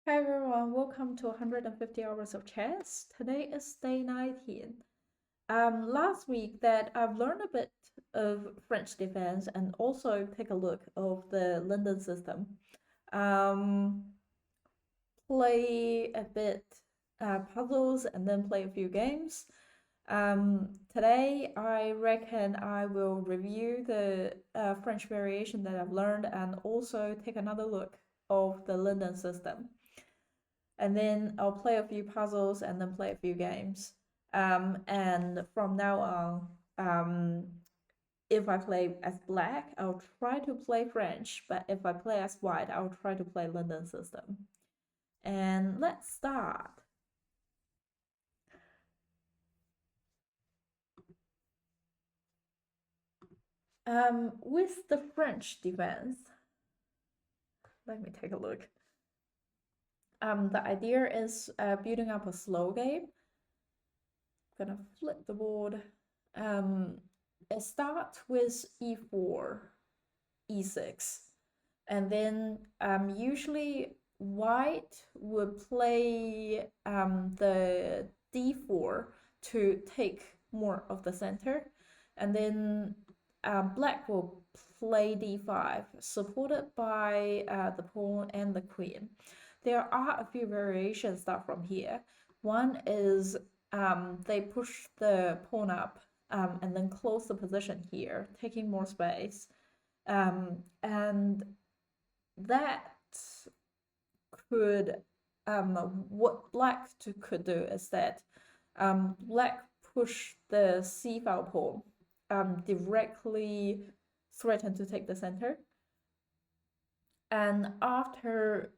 Hi everyone, welcome to 150 hours of chess. Today is day 19. Last week that I've learned a bit of French defense and also take a look of the London system. Um, play a bit puzzles and then play a few games. Today I reckon I will review the French variation that I've learned and also take another look of the London system. And then I'll play a few puzzles and then play a few games. And from now on, if I play as black, I'll try to play French, but if I play as white, I'll try to play London system. And let's start. With the French defense, let me take a look. The idea is building up a slow game. Gonna flip the board. It starts with e4, e6, and then usually white would play the d4 to take more of the center, and then black will play d5, supported by the pawn and the queen. There are a few variations start from here. One is they push the pawn up and then close the position here, taking more space. And that could, what black could do is that black push the c file pawn directly threaten to take the center. And after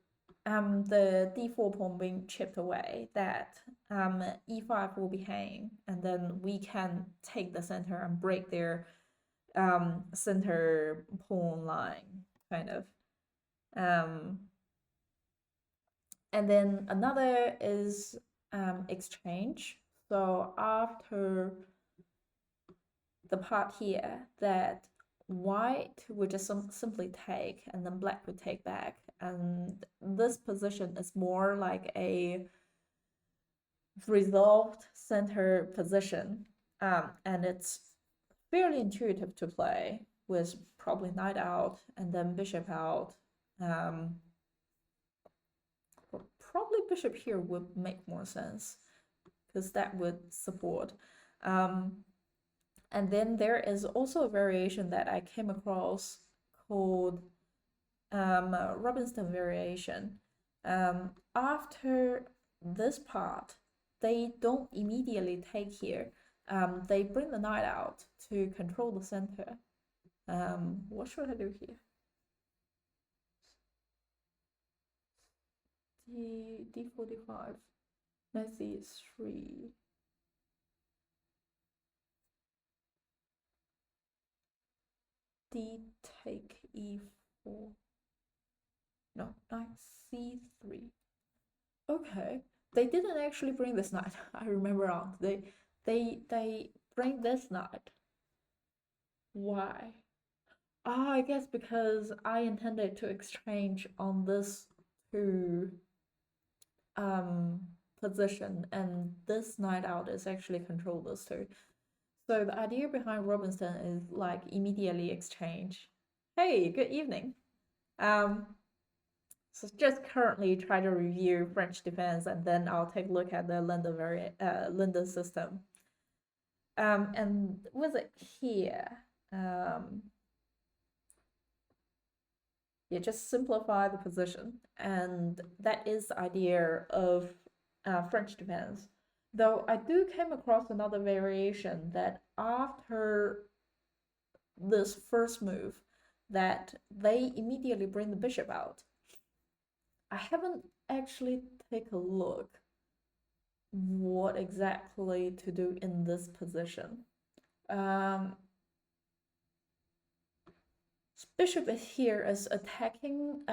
the d4 pawn being chipped away, that e5 will be hanging, and then we can take the center and break their center pawn line, kind of. And then another is exchange. So after the part here that white would just simply take and then black would take back, and this position is more like a resolved center position, and it's fairly intuitive to play with probably knight out and then bishop out. Probably bishop here would make more sense because that would support. And then there is also a variation that I came across called Robinson variation. After this part, they don't immediately take here. They bring the knight out to control the center. What should I do here? D45, knight c3. D take e4. No, knight c3. Okay, they didn't actually bring this knight. I remember wrong. They bring this knight. Why? Ah, I guess because I intended to exchange on this two position, and this knight out is actually control this two. So the idea behind Robinson is like immediately exchange. Hey, good evening. So just currently try to review French defense, and then I'll take a look at the London system. And with it here, you just simplify the position, and that is the idea of French defense. Though I do came across another variation that after this first move, that they immediately bring the bishop out. I haven't actually take a look what exactly to do in this position. Bishop is here is attacking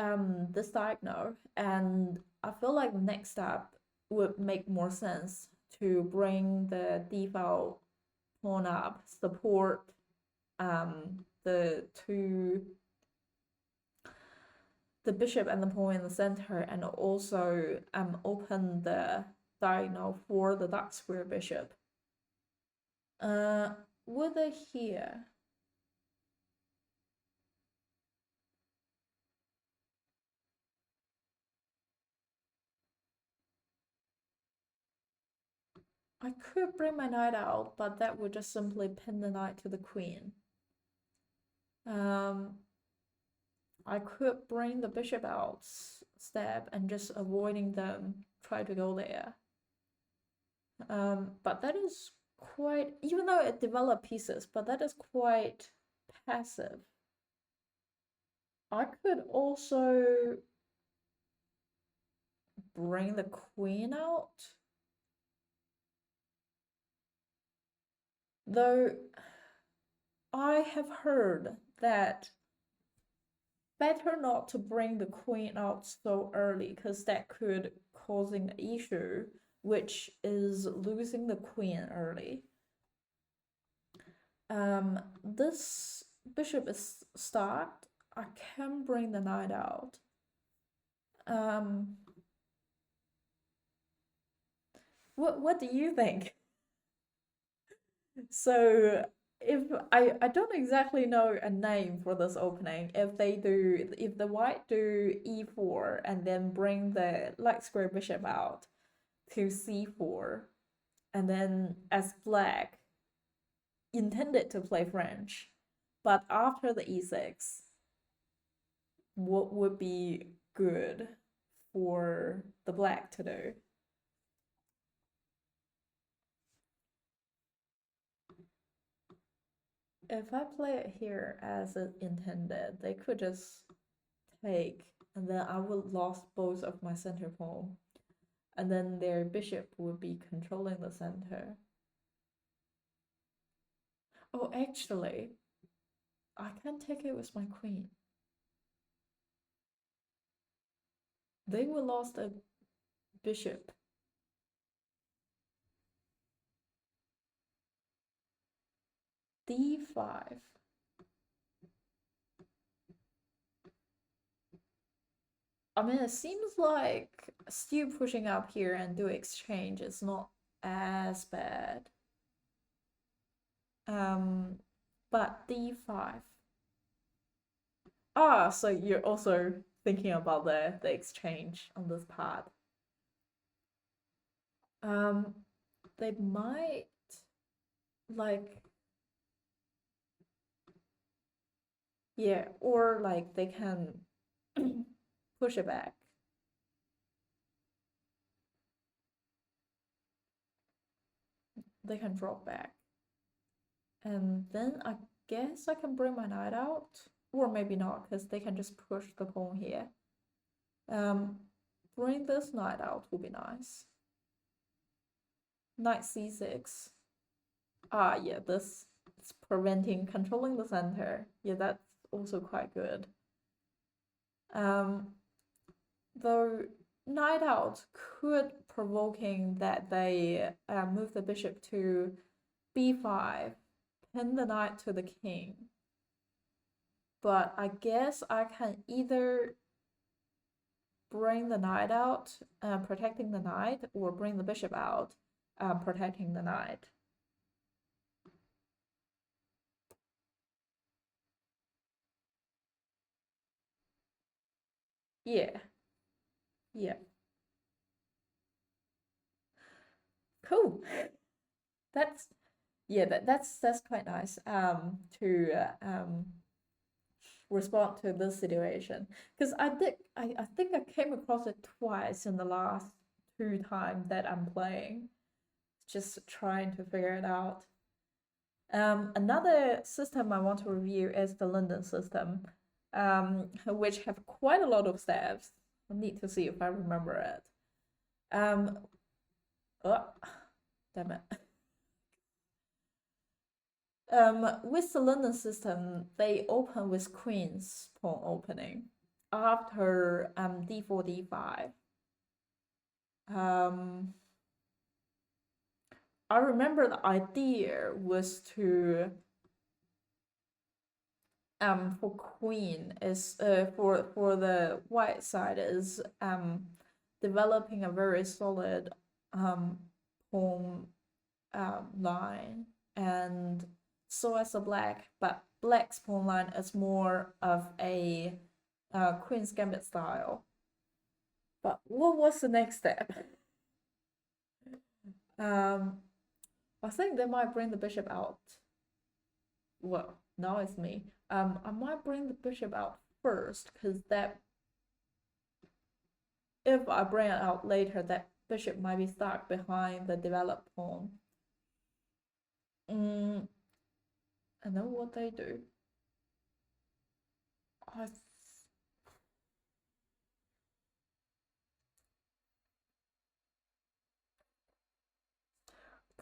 this diagonal, and I feel like the next step would make more sense to bring the d file pawn up, support the two the bishop and the pawn in the center, and also open the diagonal for the dark square bishop. Whether here, I could bring my knight out, but that would just simply pin the knight to the queen. I could bring the bishop out step and just avoiding them try to go there. But that is quite, even though it developed pieces, but that is quite passive. I could also bring the queen out. Though I have heard that better not to bring the queen out so early, because that could causing an issue, which is losing the queen early. This bishop is stacked. I can bring the knight out. What do you think? So if I don't exactly know a name for this opening. If the white do e4 and then bring the light square bishop out to c4, and then as black intended to play French, but after the e6, what would be good for the black to do? If I play it here as it intended, they could just take, and then I would lost both of my center pawn, and then their bishop would be controlling the center. Oh, actually, I can take it with my queen. They will lost a bishop. d5. I mean, it seems like still pushing up here and do exchange is not as bad. But d5. Ah, so you're also thinking about the exchange on this part. They might like, yeah, or like they can push it back. They can drop back. And then I guess I can bring my knight out. Or maybe not, because they can just push the pawn here. Bring this knight out would be nice. Knight c6. Ah, yeah, this is preventing controlling the center. Yeah, that's also quite good. Though knight out could provoking that they move the bishop to b5, pin the knight to the king. But I guess I can either bring the knight out, protecting the knight, or bring the bishop out, protecting the knight. Yeah. Yeah. Cool. That's that's quite nice to respond to this situation, because I think I came across it twice in the last 2 times that I'm playing, just trying to figure it out. Another system I want to review is the London system, which have quite a lot of steps. I need to see if I remember it. Oh, damn it. With the London system, they open with queen's pawn opening after d4, d5. I remember the idea was to for queen is for the white side is developing a very solid pawn line, and so is the black, but black's pawn line is more of a queen's gambit style. But what was the next step? I think they might bring the bishop out. Well, now it's me. I might bring the bishop out first, because that if I bring it out later, that bishop might be stuck behind the developed pawn. And then what they do? I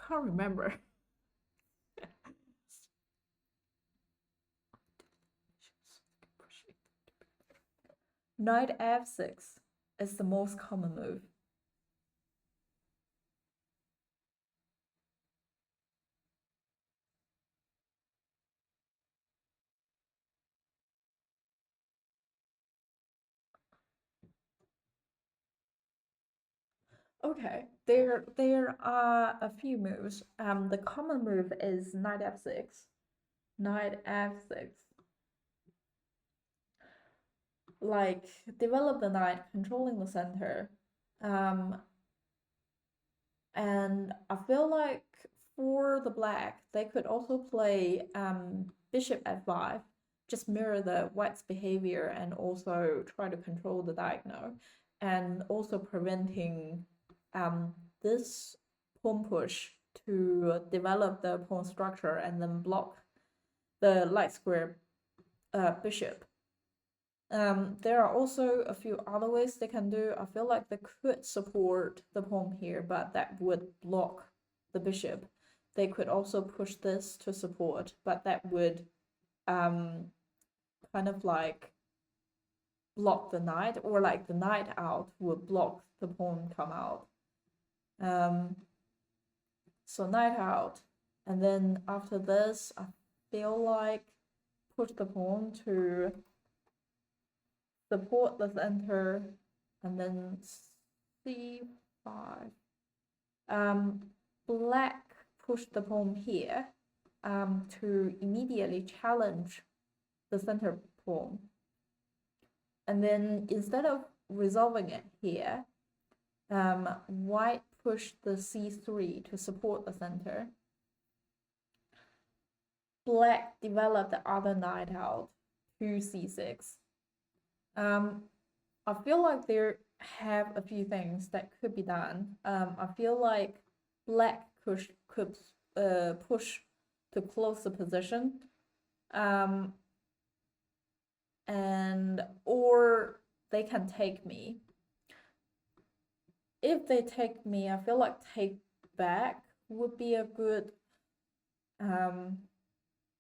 can't remember. Knight f6 is the most common move. Okay, there are a few moves. The common move is knight f6. Knight f6. Like, develop the knight, controlling the center. And I feel like for the black, they could also play bishop f5, just mirror the white's behavior and also try to control the diagonal, and also preventing this pawn push to develop the pawn structure and then block the light square bishop. There are also a few other ways they can do. I feel like they could support the pawn here, but that would block the bishop. They could also push this to support, but that would kind of like block the knight, or like the knight out would block the pawn come out. So knight out, and then after this, I feel like push the pawn to support the center, and then c5. Black pushed the pawn here to immediately challenge the center pawn. And then instead of resolving it here, white pushed the c3 to support the center. Black developed the other knight out to c6. I feel like there have a few things that could be done. I feel like black could push to close the position, and or they can take me. If they take me, I feel like take back would be a good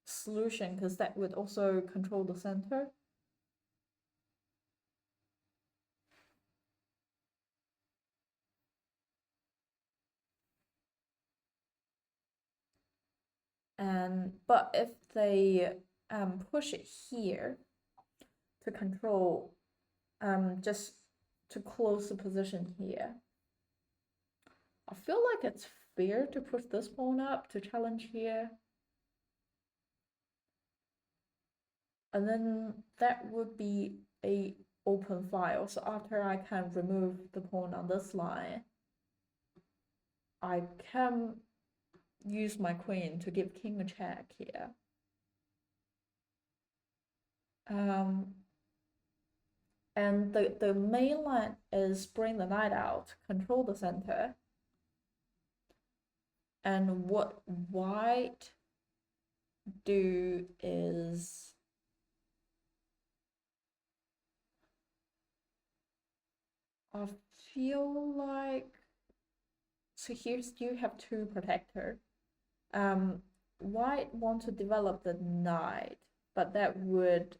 solution, because that would also control the center. But if they push it here to control, just to close the position here, I feel like it's fair to push this pawn up to challenge here. And then that would be a open file. So after I can remove the pawn on this line, I can use my queen to give king a check here. And the main line is bring the knight out, control the center. And what white do is I feel like, so here's you have two protector. White want to develop the knight, but that would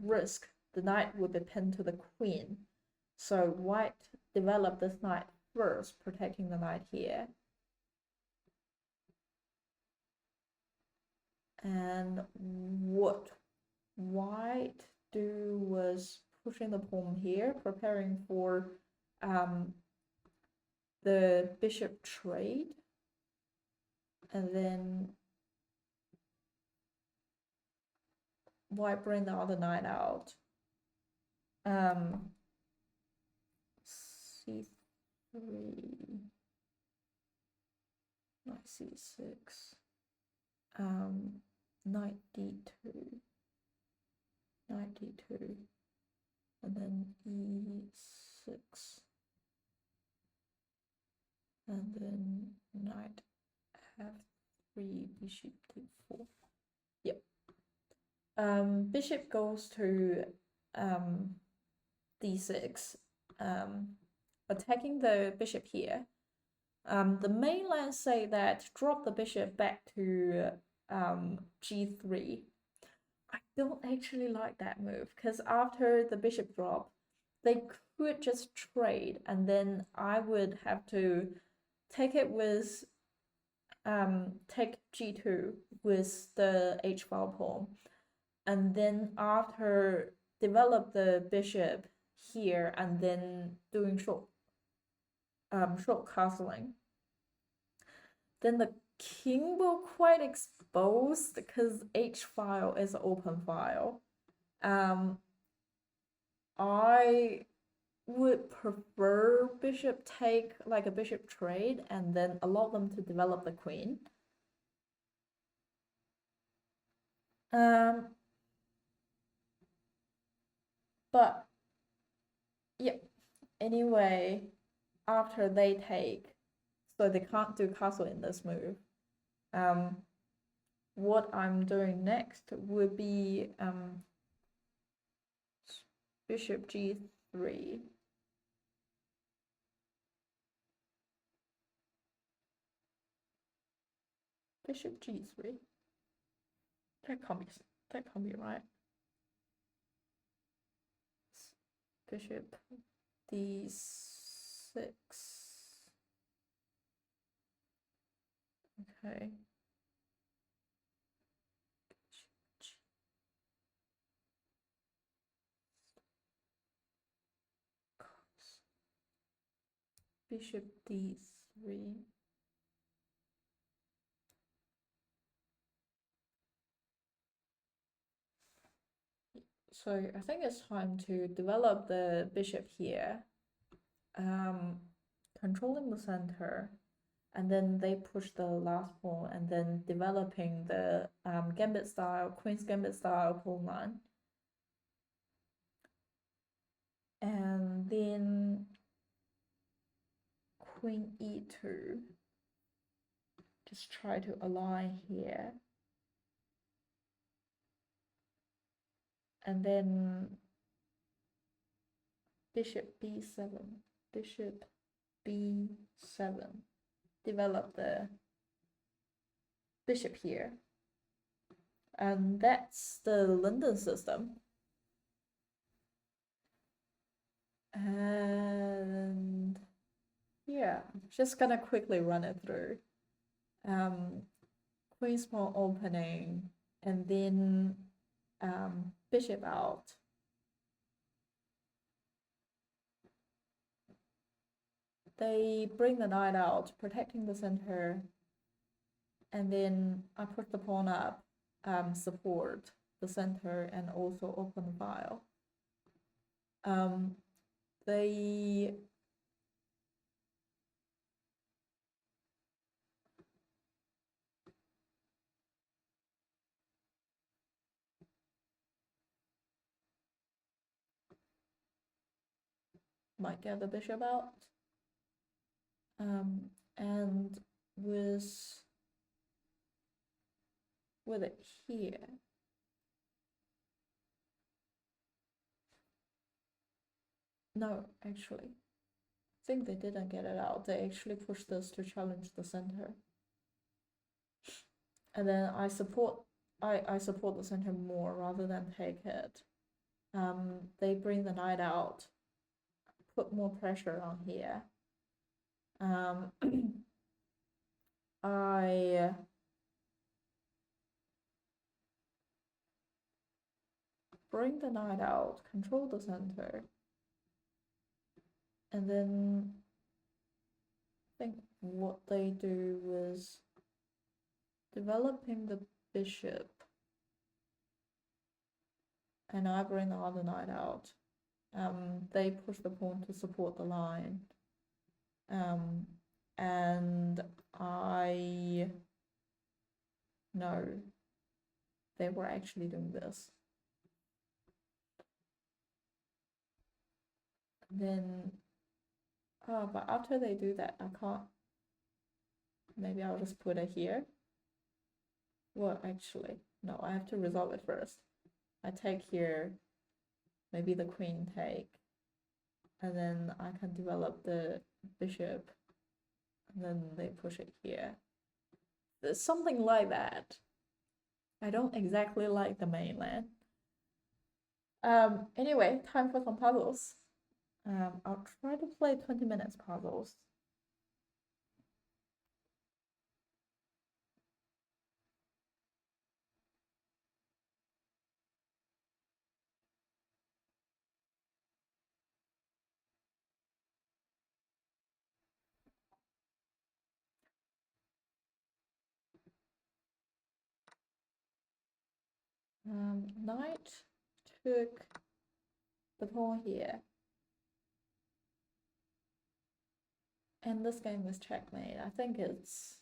risk the knight would be pinned to the queen. So white develop this knight first, protecting the knight here. And what white was pushing the pawn here, preparing for the bishop trade, and then white bring the other knight out. C3, knight C6, knight D2, knight D2, and then E6, and then knight F3, bishop D4. Yep. Bishop goes to D6, attacking the bishop here. The mainland say that drop the bishop back to G3. I don't actually like that move, because after the bishop drop, they could just trade, and then I would have to take it with take G2 with the H file pawn, and then after develop the bishop here, and then doing short castling, then the king will quite exposed because H file is an open file. I would prefer bishop take, like a bishop trade, and then allow them to develop the queen. But yeah, anyway, after they take, so they can't do castle in this move. What I'm doing next would be bishop G3. Bishop G3. That can't be right. Bishop D6. Okay. Bishop D3. So I think it's time to develop the bishop here, controlling the center, and then they push the last pawn, and then developing the gambit style, queen's gambit style pawn line. And then queen E2. Just try to align here. And then bishop B7, bishop B7. Develop the bishop here. And that's the London system. And yeah, just gonna quickly run it through. Queen small opening, and then bishop out. They bring the knight out, protecting the center, and then I put the pawn up, support the center, and also open the file. They might get the bishop out, and with it here, no, actually, I think they didn't get it out. They actually pushed this to challenge the center, and then I support the center more rather than take it. They bring the knight out, put more pressure on here. I bring the knight out, control the center, and then I think what they do was developing the bishop, and I bring the other knight out. They push the pawn to support the line, and I know they were actually doing this. And then, but after they do that, I can't. Maybe I'll just put it here. Well, actually, no, I have to resolve it first. I take here, maybe the queen take, and then I can develop the bishop, and then they push it here. There's something like that. I don't exactly like the mainland. Anyway, time for some puzzles. I'll try to play 20 minutes puzzles. Knight took the pawn here. And this game is checkmate. I think it's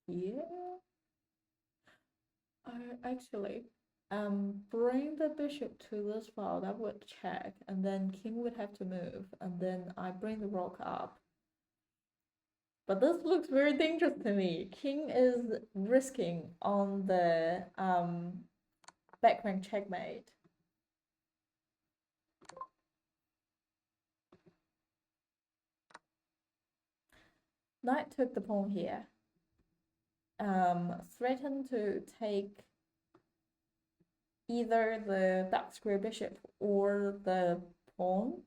here. Actually, bring the bishop to this file, that would check, and then king would have to move, and then I bring the rook up. But this looks very dangerous to me. King is risking on the back rank checkmate. Knight took the pawn here. Threatened to take either the dark square bishop or the pawn.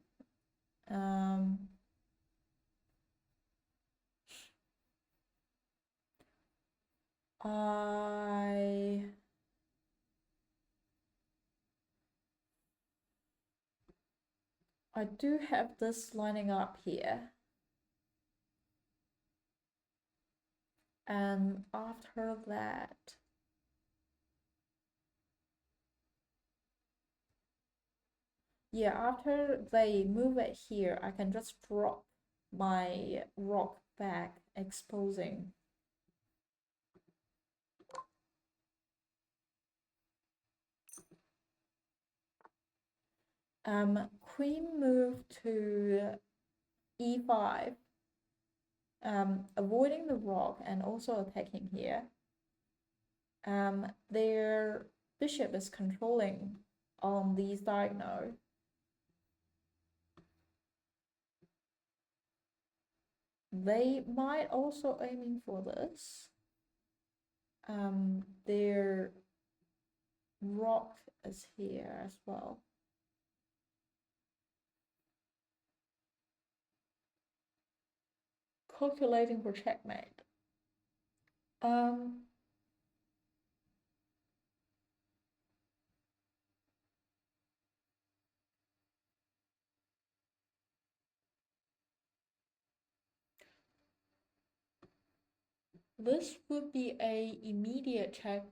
I do have this lining up here. And after that, yeah, after they move it here, I can just drop my rook back, exposing. Queen move to e5, avoiding the rook and also attacking here. Their bishop is controlling on these diagonal. They might also aiming for this. Their rook is here as well. Calculating for checkmate. This would be a immediate check,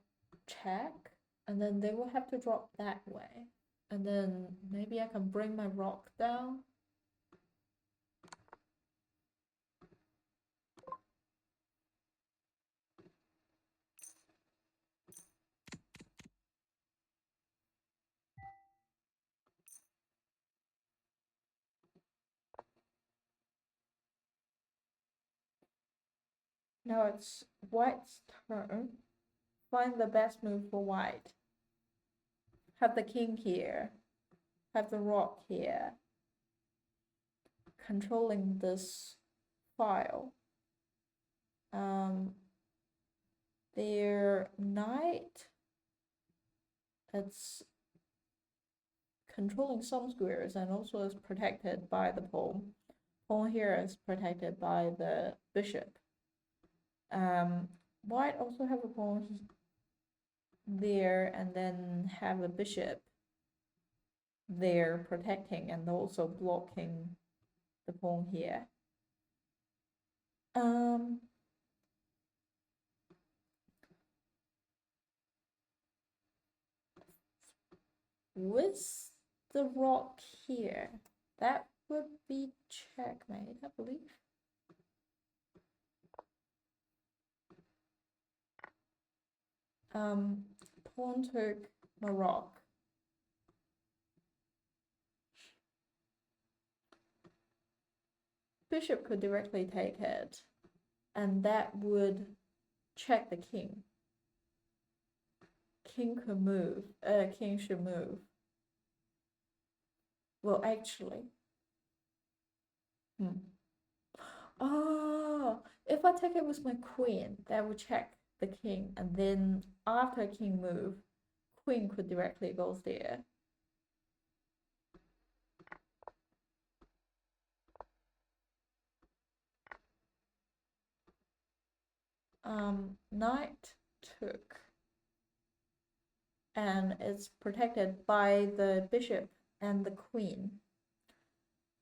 and then they will have to drop that way. And then maybe I can bring my rook down. Now it's white's turn. Find the best move for white. Have the king here. Have the rook here. Controlling this file. Their knight, it's controlling some squares and also is protected by the pawn. Pawn here is protected by the bishop. White also have a pawn there and then have a bishop they're protecting and also blocking the pawn here. With the rock here, that would be checkmate, I believe. Pawn took my rock. Bishop could directly take it, and that would check the king. King could move. King should move. Well, actually. Oh, if I take it with my queen, that would check the king, and then after king move, queen could directly go there. Knight took, and it's protected by the bishop and the queen.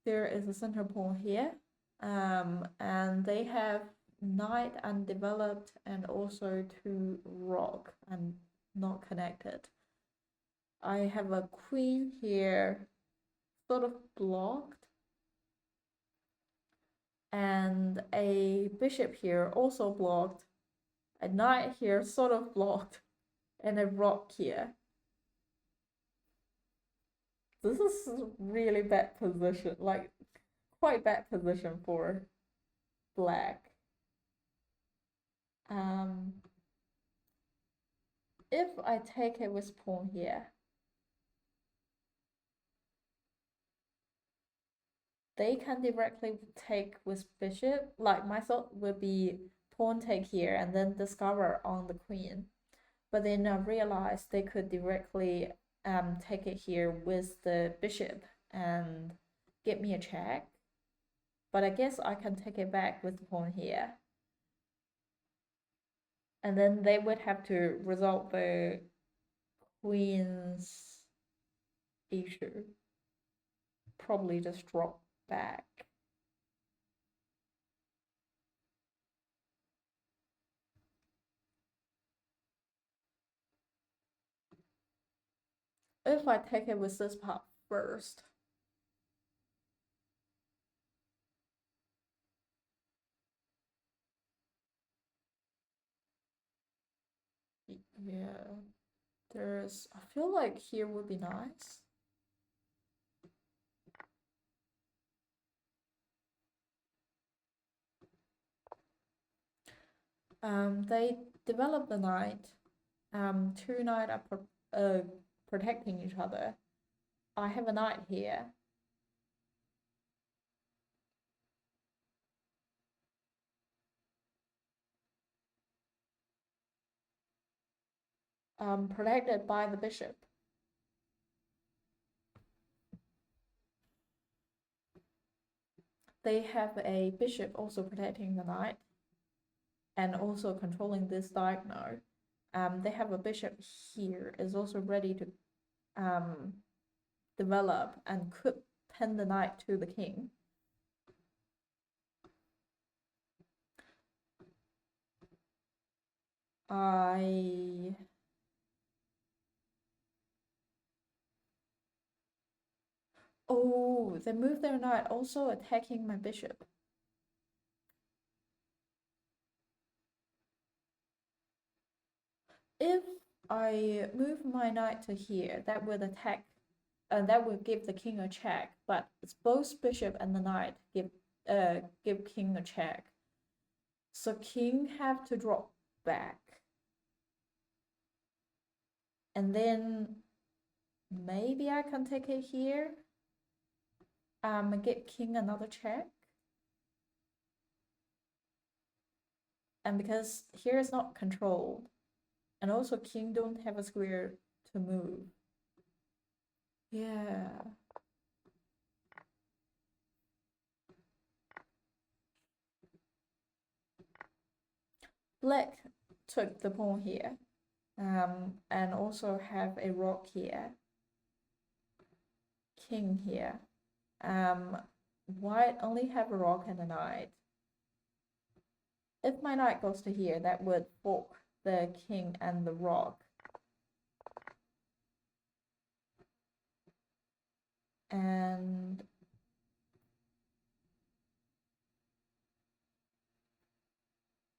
There is a center pawn here, and they have knight undeveloped and also two rock and not connected. I have a queen here, sort of blocked, and a bishop here also blocked, a knight here sort of blocked, and a rock here. This is really bad position, like quite bad position for black. If I take it with pawn here, they can directly take with bishop. Like my thought would be pawn take here and then discover on the queen. But then I realized they could directly take it here with the bishop and get me a check. But I guess I can take it back with the pawn here. And then they would have to resolve the queen's issue. Probably just drop back. If I take it with this part first. Yeah, I feel like here would be nice. They develop the knight. Two knights are protecting each other. I have a knight here. Protected by the bishop. They have a bishop also protecting the knight and also controlling this diagonal. They have a bishop here, is also ready to develop and could pin the knight to the king. Oh, they move their knight, also attacking my bishop. If I move my knight to here, that would attack, that would give the king a check. But it's both bishop and the knight give king a check. So king have to drop back, and then maybe I can take it here. Get king another check. And because here is not controlled, and also king don't have a square to move. Yeah. Black took the pawn here, and also have a rock here. king here. White only have a rock and a knight. If my knight goes to here, that would fork the king and the rock. And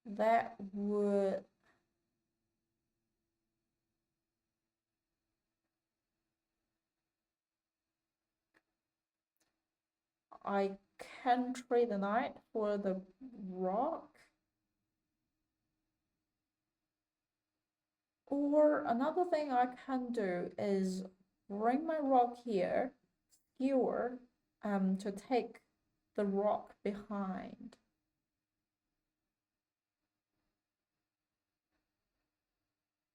that would I can trade the knight for the rock. Or another thing I can do is bring my rock here, skewer, to take the rock behind.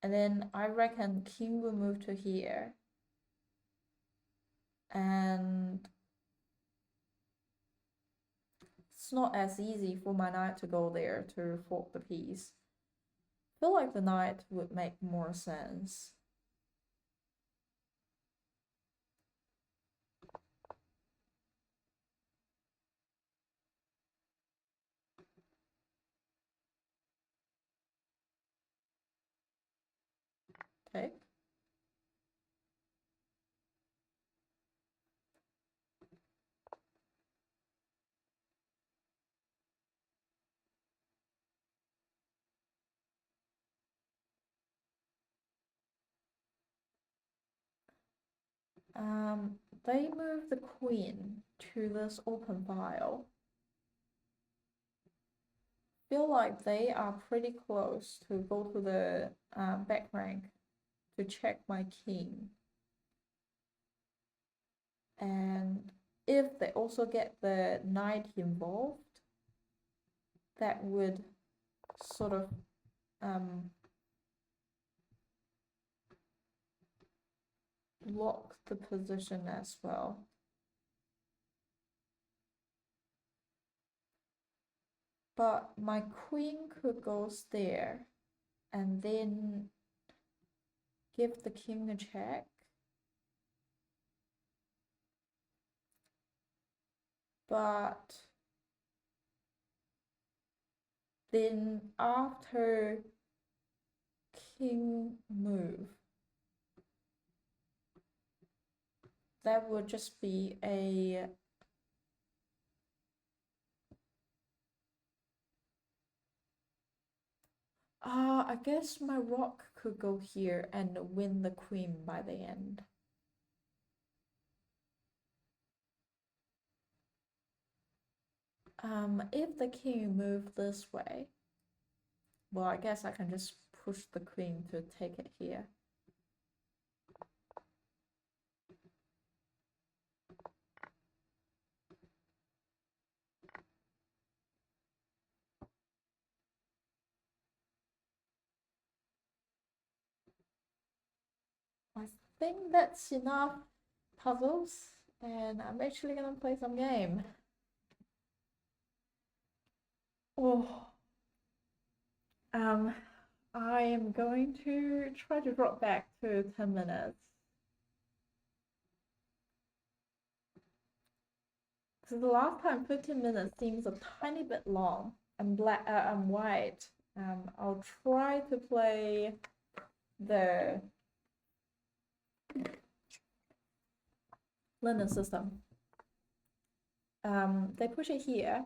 And then I reckon king will move to here. And it's not as easy for my knight to go there to fork the piece. I feel like the knight would make more sense. Take. They move the queen to this open file. Feel like they are pretty close to go to the back rank to check my king. And if they also get the knight involved, that would sort of lock the position as well. But my queen could go there and then give the king a check. But then after king move, that would just be a I guess my rock could go here and win the queen by the end. If the king moved this way, well, I guess I can just push the queen to take it here. I think that's enough puzzles, and I'm actually gonna play some game. Oh, I am going to try to drop back to 10 minutes. So the last time 15 minutes seems a tiny bit long. I'm white. I'll try to play the Linen system. They push it here.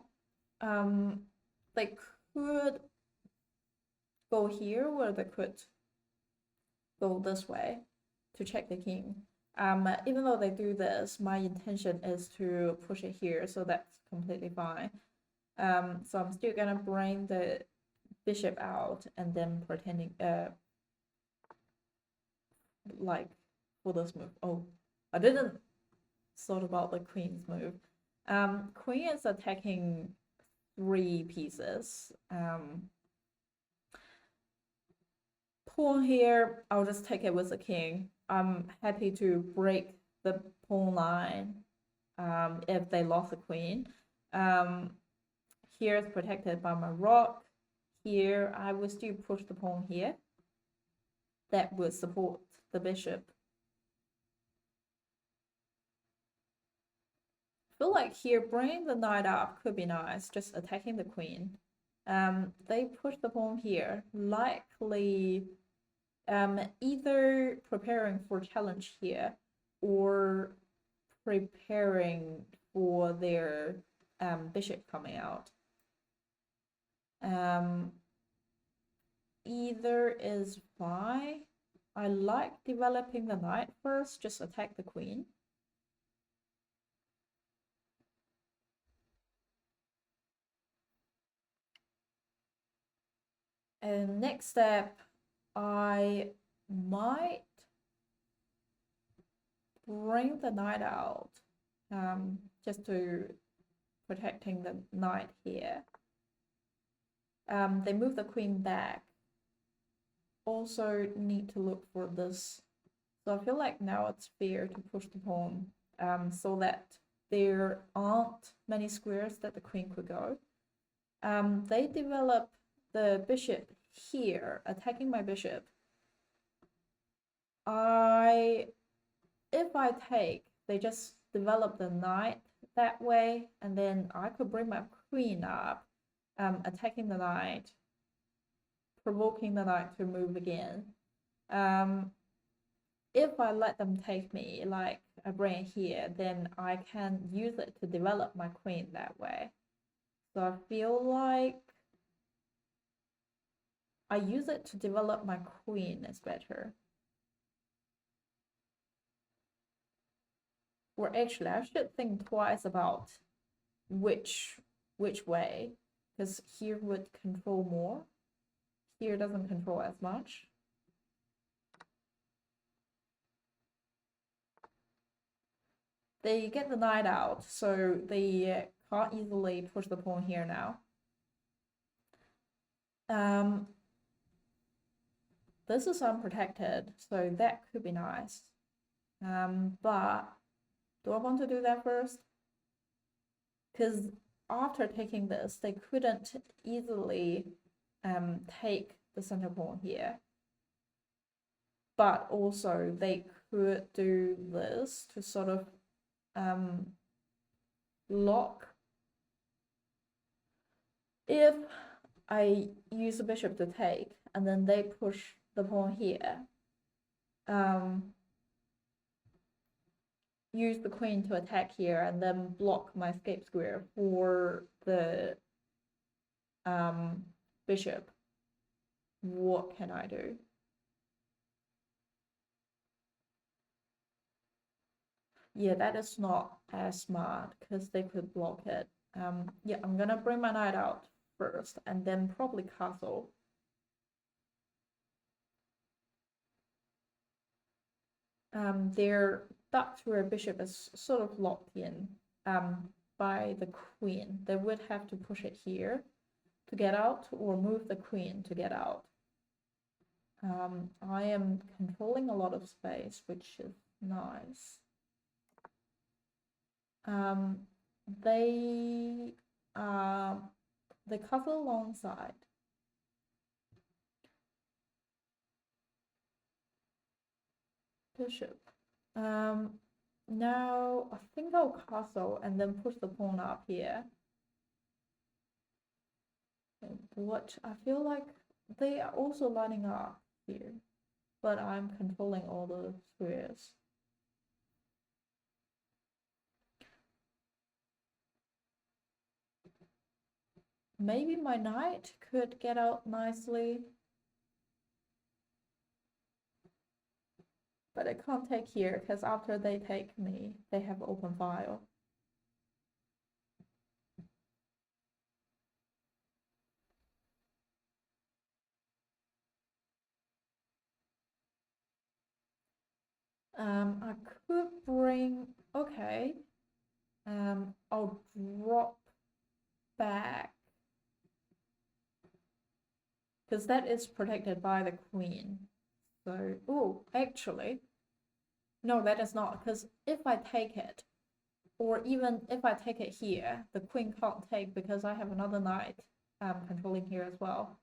They could go here, or they could go this way to check the king. Even though they do this, my intention is to push it here, so that's completely fine. So I'm still gonna bring the bishop out and then pretending like for this move. Oh, I didn't thought about the queen's move. Queen is attacking 3 pieces. Pawn here, I'll just take it with the king. I'm happy to break the pawn line if they lost the queen. Here is protected by my rock. Here, I will still push the pawn here. That would support the bishop. feel like here bringing the knight up could be nice, just attacking the queen. They push the pawn here, likely either preparing for challenge here or preparing for their bishop coming out. Either is fine. I like developing the knight first, just attack the queen. And next step, I might bring the knight out, just to protecting the knight here. They move the queen back. Also need to look for this. So I feel like now it's fair to push the pawn, so that there aren't many squares that the queen could go. They develop the bishop here, attacking my bishop. If I take, they just develop the knight that way, and then I could bring my queen up, attacking the knight, provoking the knight to move again. If I let them take me, like I bring it here, then I can use it to develop my queen that way. So I feel like I use it to develop my queen is better. Or actually, I should think twice about which way, because here would control more. Here doesn't control as much. They get the knight out, so they can't easily push the pawn here now. This is unprotected, so that could be nice. But do I want to do that first? Because after taking this, they couldn't easily take the center pawn here. But also they could do this to sort of lock. If I use the bishop to take, and then they push the pawn here, use the queen to attack here, and then block my escape square for the bishop, what can I do? Yeah, that is not as smart, because they could block it. Yeah, I'm gonna bring my knight out first, and then probably castle. Their that to where bishop is sort of locked in by the queen. They would have to push it here to get out, or move the queen to get out. I am controlling a lot of space, which is nice. They cover alongside. Bishop. Now I think I'll castle and then push the pawn up here. What I feel like they are also lining up here, but I'm controlling all the squares. Maybe my knight could get out nicely, but I can't take here, because after they take me, they have open file. I could bring, okay, I'll drop back, because that is protected by the queen. So, oh, actually, no, that is not, because if I take it, or even if I take it here, the queen can't take, because I have another knight controlling here as well.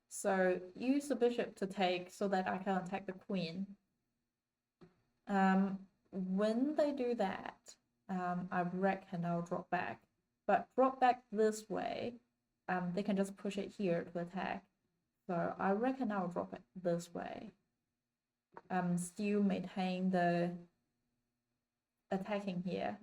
So use the bishop to take so that I can attack the queen. When they do that, I reckon I'll drop back. But drop back this way, they can just push it here to attack. So I reckon I'll drop it this way. Still maintain the attacking here.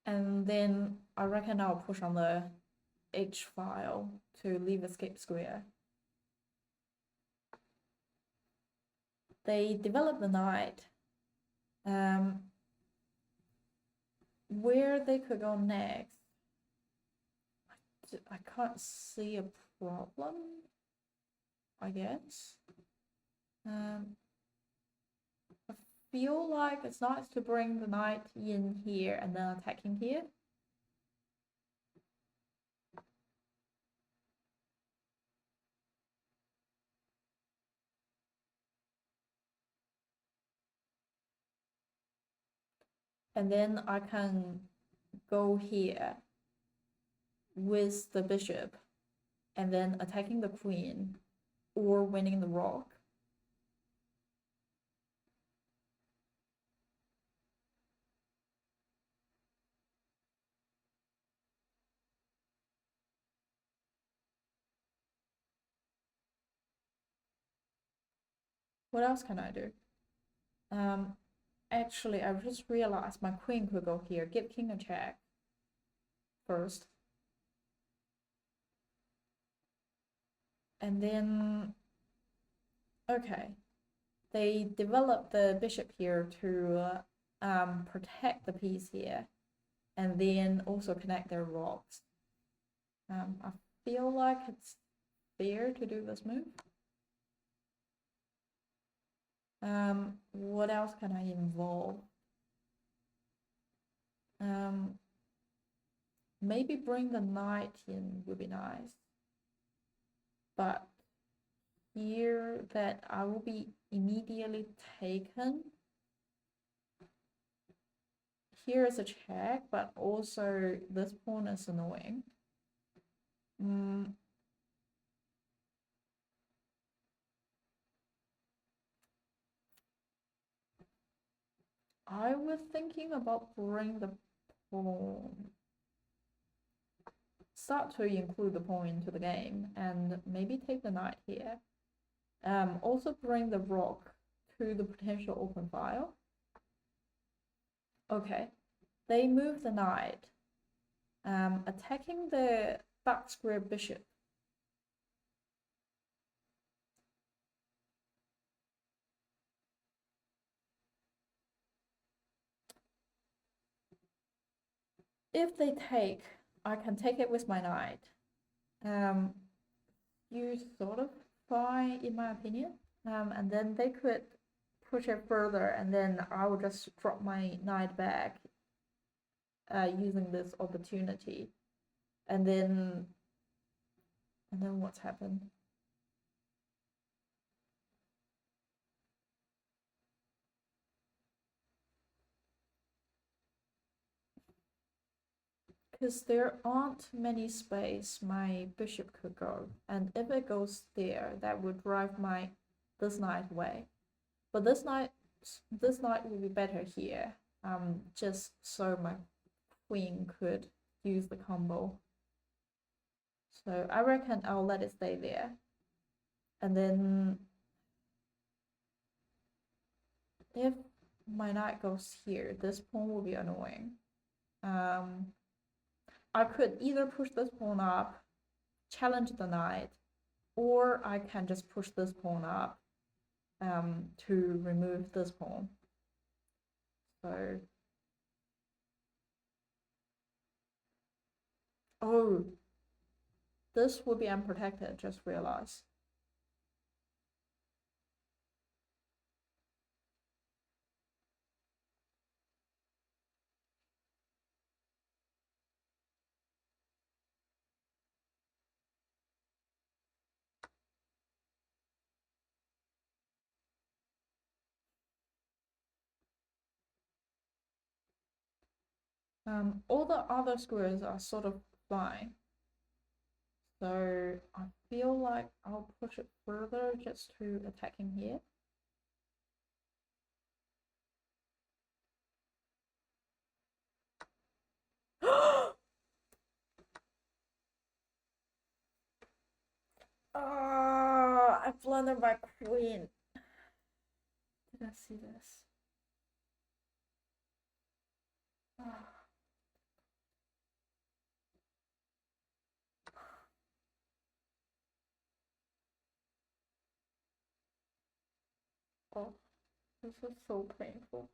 And then I reckon I'll push on the H file to leave escape square. They develop the knight. Where they could go next, I can't see a problem, I guess. I feel like it's nice to bring the knight in here and then attacking here. And then I can go here with the bishop and then attacking the queen or winning the rook. What else can I do? Actually, I just realized my queen could go here. Give king a check first. And then, okay, they develop the bishop here to protect the piece here, and then also connect their rocks. I feel like it's fair to do this move. What else can I involve? Maybe bring the knight in would be nice. But here that I will be immediately taken. Here is a check, but also this pawn is annoying. I was thinking about bring the pawn. Start to include the pawn into the game and maybe take the knight here. Also bring the rook to the potential open file. Okay, they move the knight, attacking the back square bishop. If they take, I can take it with my knight. You sort of fine, in my opinion. And then they could push it further, and then I will just drop my knight back using this opportunity. And then what's happened? Because there aren't many space my bishop could go, and if it goes there, that would drive this knight away. But this knight would be better here, just so my queen could use the combo. So I reckon I'll let it stay there. And then if my knight goes here, this pawn will be annoying. I could either push this pawn up, challenge the knight, or I can just push this pawn up to remove this pawn. So, oh, this will be unprotected, just realized. All the other squares are sort of fine. So I feel like I'll push it further just to attack him here. Ah, I blundered my queen. Did I see this? Ah. Oh, this is so painful.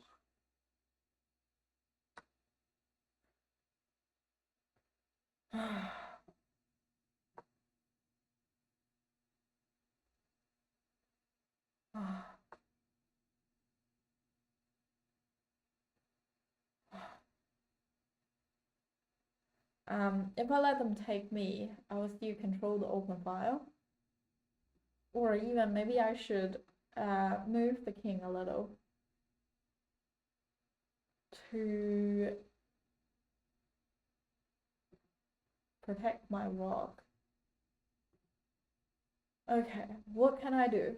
If I let them take me, I will still control the open file. Or even maybe I should move the king a little to protect my rock. Okay, what can I do?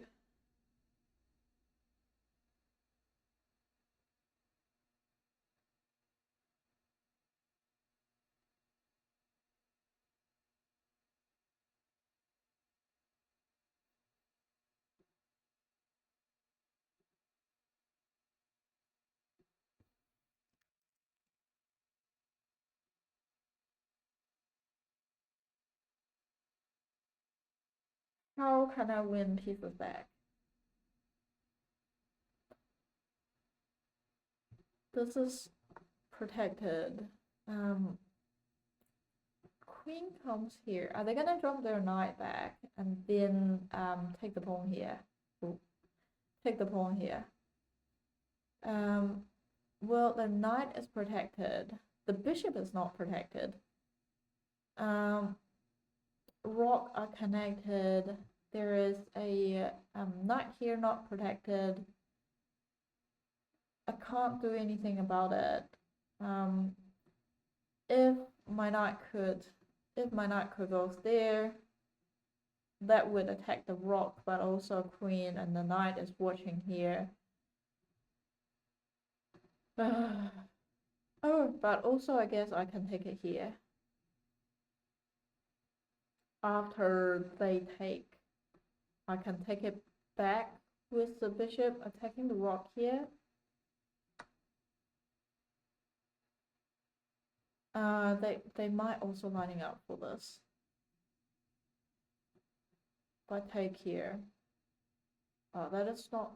How can I win pieces back? This is protected. Queen comes here. Are they gonna drop their knight back and then take the pawn here? Ooh, take the pawn here. Well, the knight is protected. The bishop is not protected. Rock are connected. There is a knight here not protected. I can't do anything about it. If my knight could go there, that would attack the rock, but also queen, and the knight is watching here. Oh, but also I guess I can take it here. After they take, I can take it back with the bishop attacking the rock here. They might also lining up for this. If I take here, oh, that is not.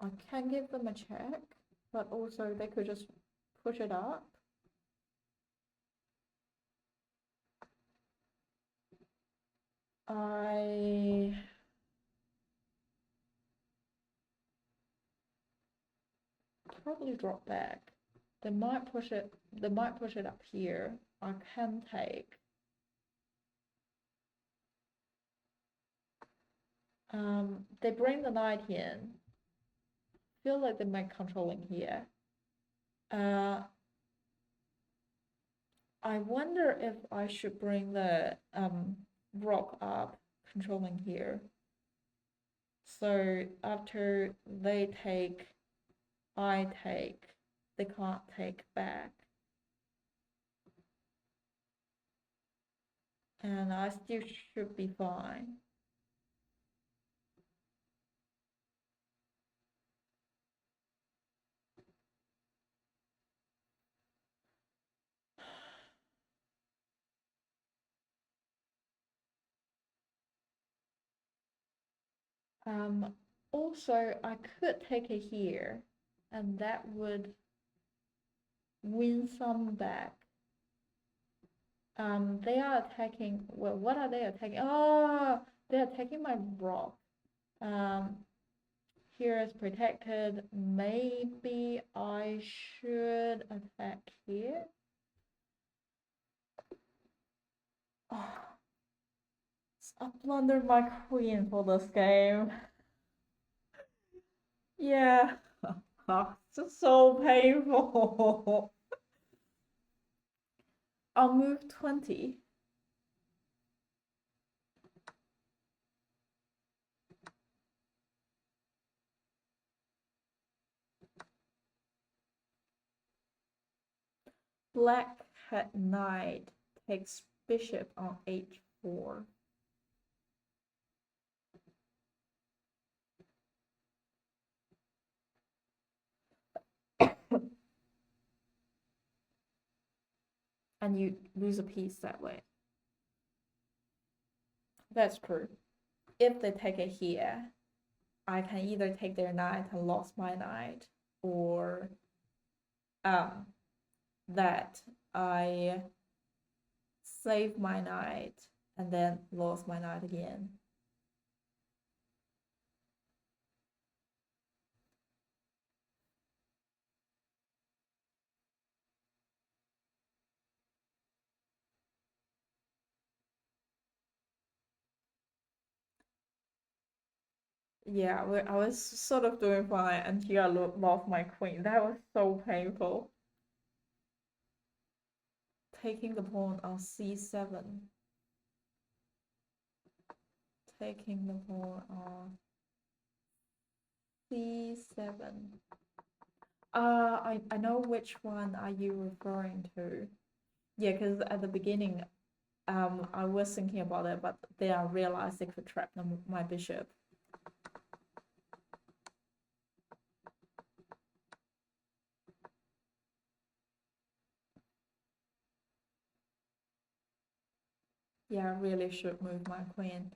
I can give them a check, but also they could just push it up. I probably drop back. They might push it. They might push it up here. I can take. They bring the knight in. Feel like they might controlling here. I wonder if I should bring the rock up, controlling here. So after they take, I take. They can't take back. And I still should be fine. Also, I could take it here, and that would win some back. They are attacking. Well, what are they attacking? Oh, they're attacking my rock. here is protected. Maybe I should attack here. Oh, I blundered my queen for this game. Yeah. It's just so painful. I'll move 20. Black hat knight takes bishop on h4. And you lose a piece that way. That's true. If they take it here, I can either take their knight and lost my knight, or that I save my knight and then lost my knight again. Yeah, I was sort of doing fine until I lost my queen. That was so painful. Taking the pawn on c7. Taking the pawn on c7. I know which one are you referring to. Yeah, because at the beginning, I was thinking about it, but then I realized it could trap my bishop. Yeah, I really should move my queen.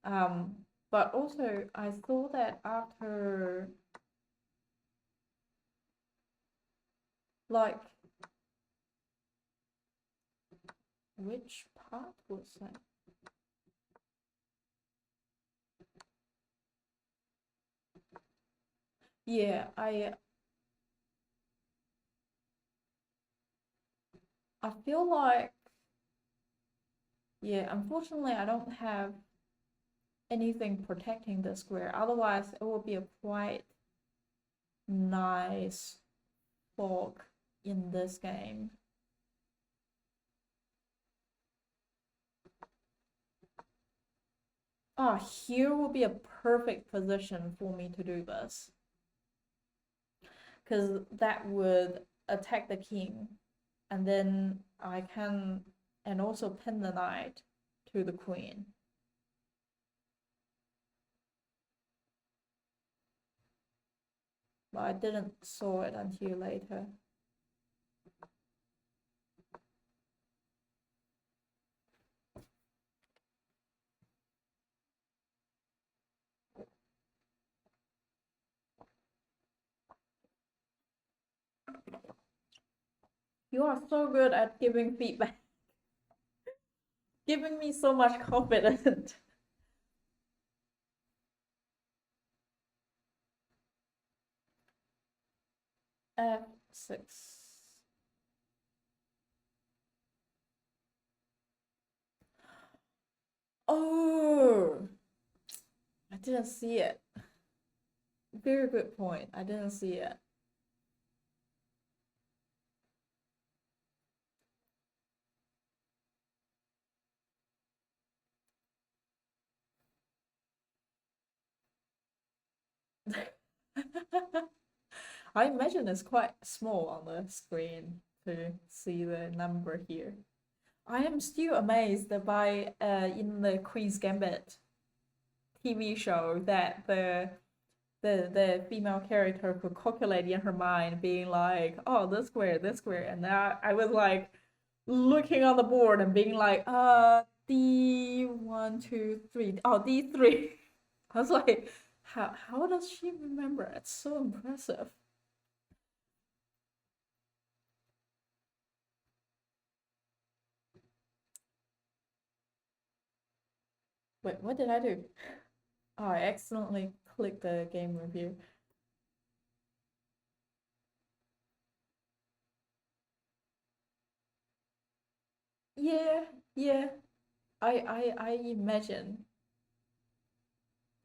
But also I thought that after, like, which part was that? Yeah, I feel like, yeah, unfortunately I don't have anything protecting the square. Otherwise it would be a quite nice fork in this game. Ah, here will be a perfect position for me to do this, because that would attack the king, and then I can, and also pin the knight to the queen. But I didn't saw it until later. You are so good at giving feedback, giving me so much confidence. F6. Oh, I didn't see it. Very good point. I didn't see it. I imagine it's quite small on the screen to see the number here. I am still amazed that by in the Queen's Gambit TV show that the female character could calculate in her mind, being like, oh, this square, and I was like looking on the board and being like, D1, 2, 3, oh, D3. I was like, how does she remember? It's so impressive. Wait, what did I do? Oh, I accidentally click the game review. Yeah, yeah. I imagine.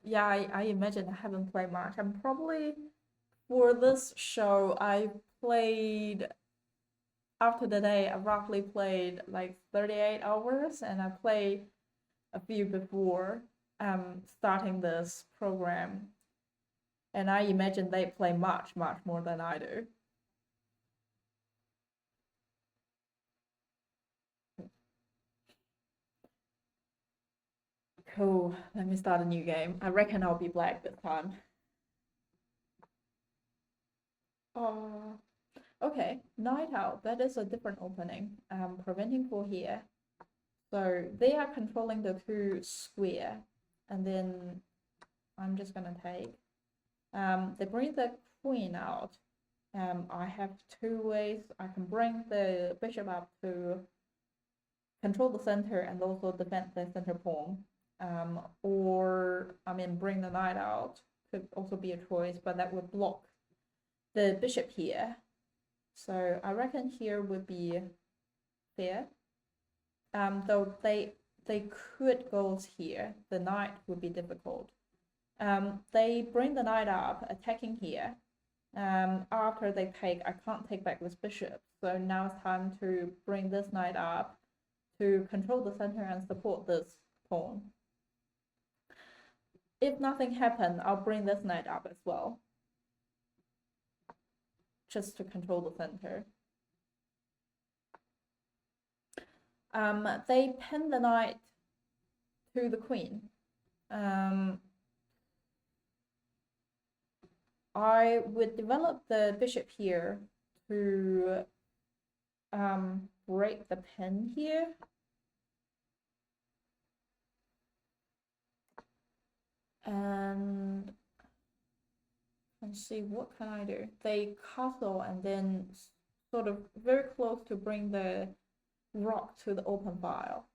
Yeah, I imagine I haven't played much. I'm probably for this show I played after the day I roughly played like 38 hours and I played a few before starting this program. And I imagine they play much more than I do. Cool. Let me start a new game. I reckon I'll be black this time. Oh, okay. Night Owl. That is a different opening. Preventing for here. So they are controlling the two square, and then I'm just gonna take. They bring the queen out. I have two ways. I can bring the bishop up to control the center and also defend the center pawn. Or I mean, bring the knight out could also be a choice, but that would block the bishop here. So I reckon here would be fair. Though they could go here, the knight would be difficult. They bring the knight up, attacking here. After they take, I can't take back this bishop, so now it's time to bring this knight up to control the center and support this pawn. If nothing happened, I'll bring this knight up as well, just to control the center. They pin the knight to the queen. I would develop the bishop here to break the pin here. And let's see, what can I do? They castle and then sort of very close to bring the rock to the open file.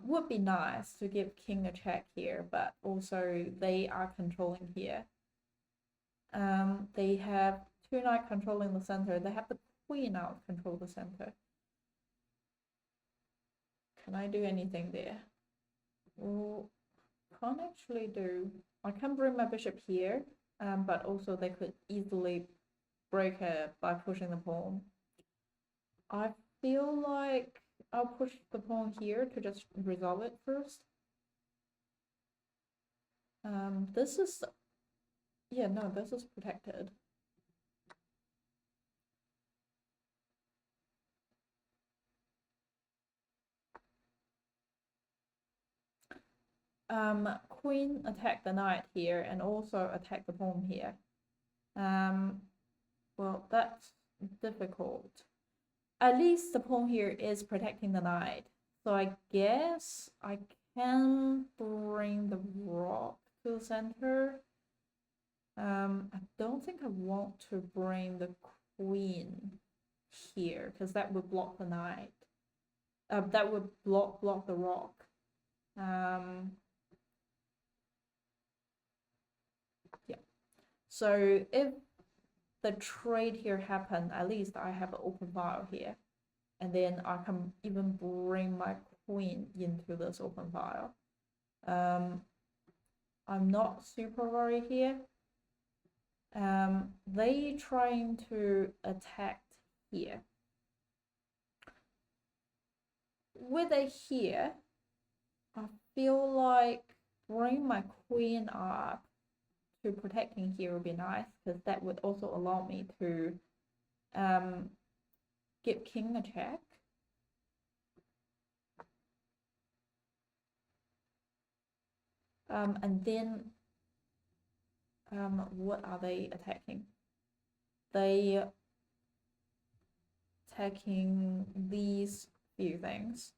Would be nice to give king a check here, but also they are controlling here. They have two knights controlling the center. They have the queen out control the center. Can I do anything there? Well, can't actually do. I can bring my bishop here, but also they could easily break it by pushing the pawn. I feel like I'll push the pawn here to just resolve it first. This is, yeah, no, this is protected. Queen attack the knight here and also attack the pawn here. Well, that's difficult. At least the pawn here is protecting the knight. So I guess I can bring the rock to the center. I don't think I want to bring the queen here because that would block the knight. That would block the rock. Yeah. So if the trade here happened, at least I have an open file here. And then I can even bring my queen into this open file. I'm not super worried here. They trying to attack here. With a here, I feel like bring my queen up to protecting here would be nice because that would also allow me to give king a check. And then what are they attacking? They attacking these few things.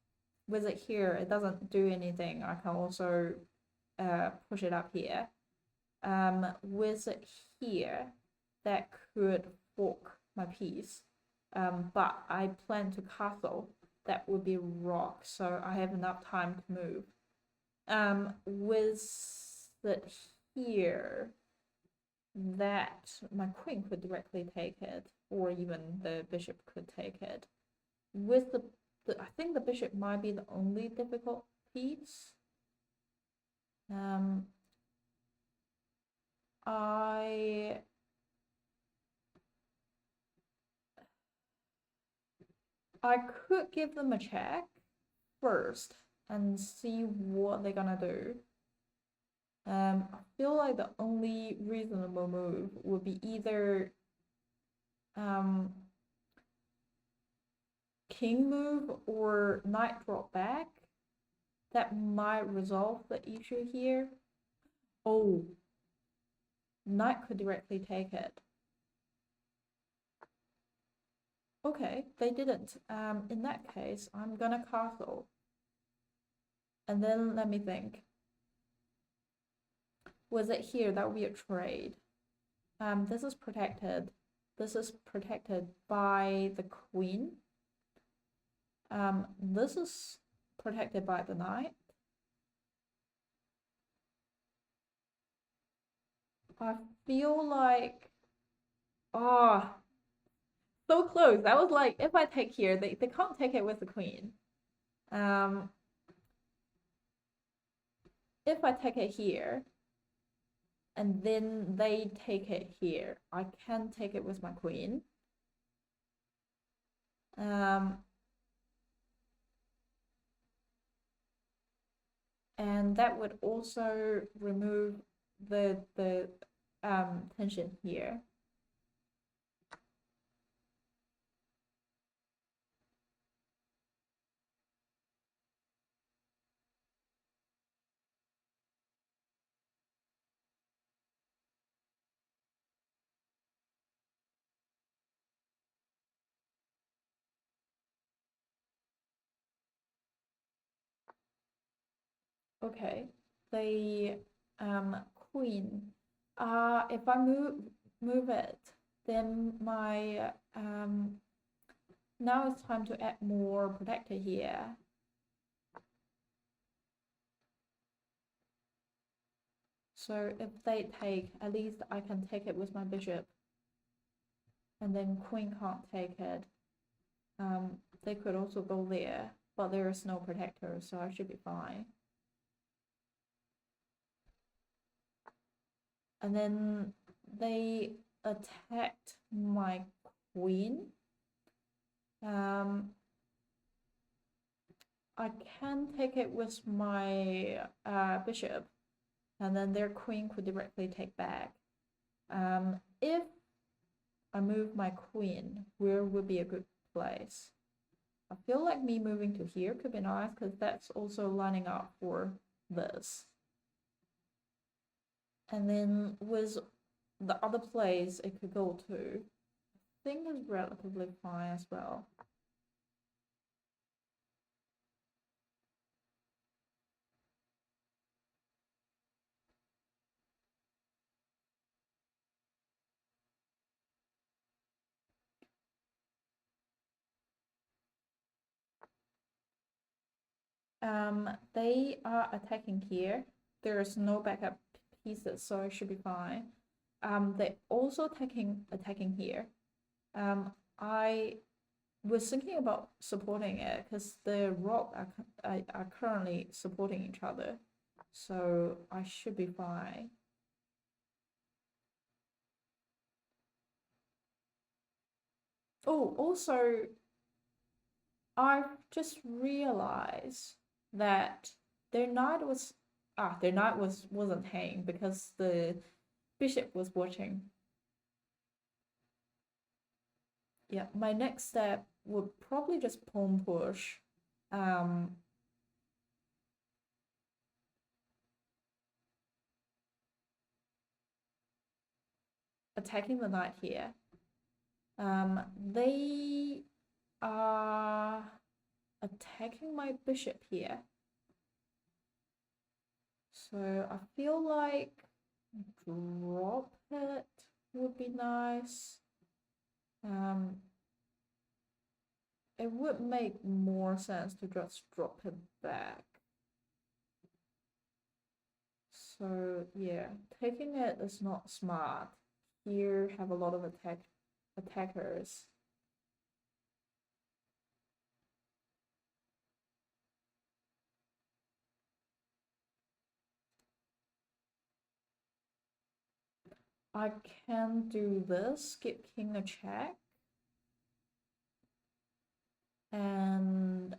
With it here, it doesn't do anything. I can also push it up here. With it here, that could fork my piece. But I plan to castle. That would be rock, so I have enough time to move. With it here, that my queen could directly take it, or even the bishop could take it. With I think the bishop might be the only difficult piece. I could give them a check first and see what they're gonna do. I feel like the only reasonable move would be either king move or knight drop back. That might resolve the issue here. Oh, knight could directly take it. Okay, they didn't. In that case, I'm gonna castle. And then let me think. Was it here? That would be a trade. This is protected. This is protected by the queen. This is protected by the knight. I feel like, so close. That was like, if I take here, they can't take it with the queen. If I take it here, and then they take it here, I can take it with my queen. And that would also remove the tension here. Okay, the queen. If I move it, then my now it's time to add more protector here. So if they take, at least I can take it with my bishop, and then queen can't take it. They could also go there, but there is no protector, so I should be fine. And then they attacked my queen. I can take it with my bishop, and then their queen could directly take back. If I move my queen, where would be a good place? I feel like me moving to here could be nice, because that's also lining up for this. And then with the other place it could go to, I think is relatively fine as well. They are attacking here. There's no backup pieces, so it should be fine. They also attacking here. I was thinking about supporting it because the rock are currently supporting each other, so I should be fine. Oh, also, I've just realized that their knight wasn't hanging because the bishop was watching. Yeah, my next step would probably just pawn push. Attacking the knight here. They are attacking my bishop here. So I feel like drop it would be nice. It would make more sense to just drop it back. So yeah, taking it is not smart. Here have a lot of attackers. I can do this, skip king a check, and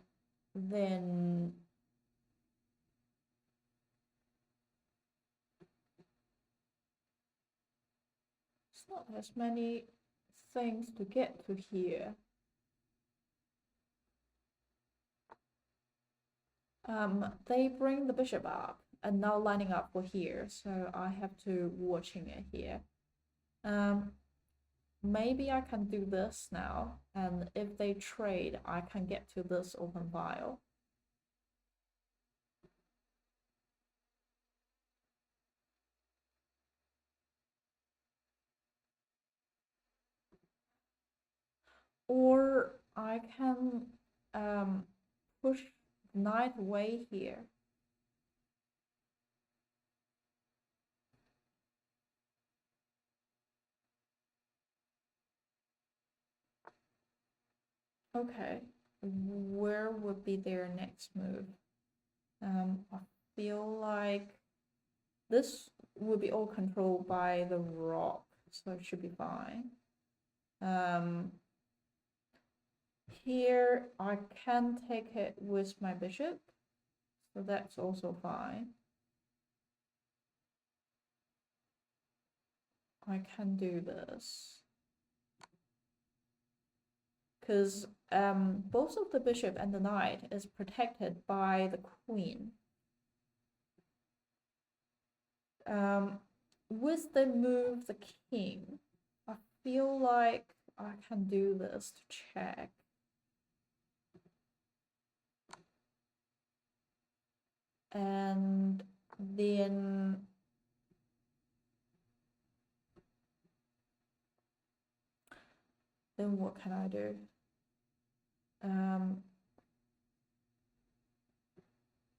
then it's not as many things to get to here. They bring the bishop up and now lining up for here, so I have to watching it here. Maybe I can do this now, and if they trade, I can get to this open file. Or I can push knight away here. Okay, where would be their next move? I feel like this would be all controlled by the rock, so it should be fine. Here I can take it with my bishop, so that's also fine. I can do this. Because both of the bishop and the knight is protected by the queen. With the move the king, I feel like I can do this to check. And then what can I do?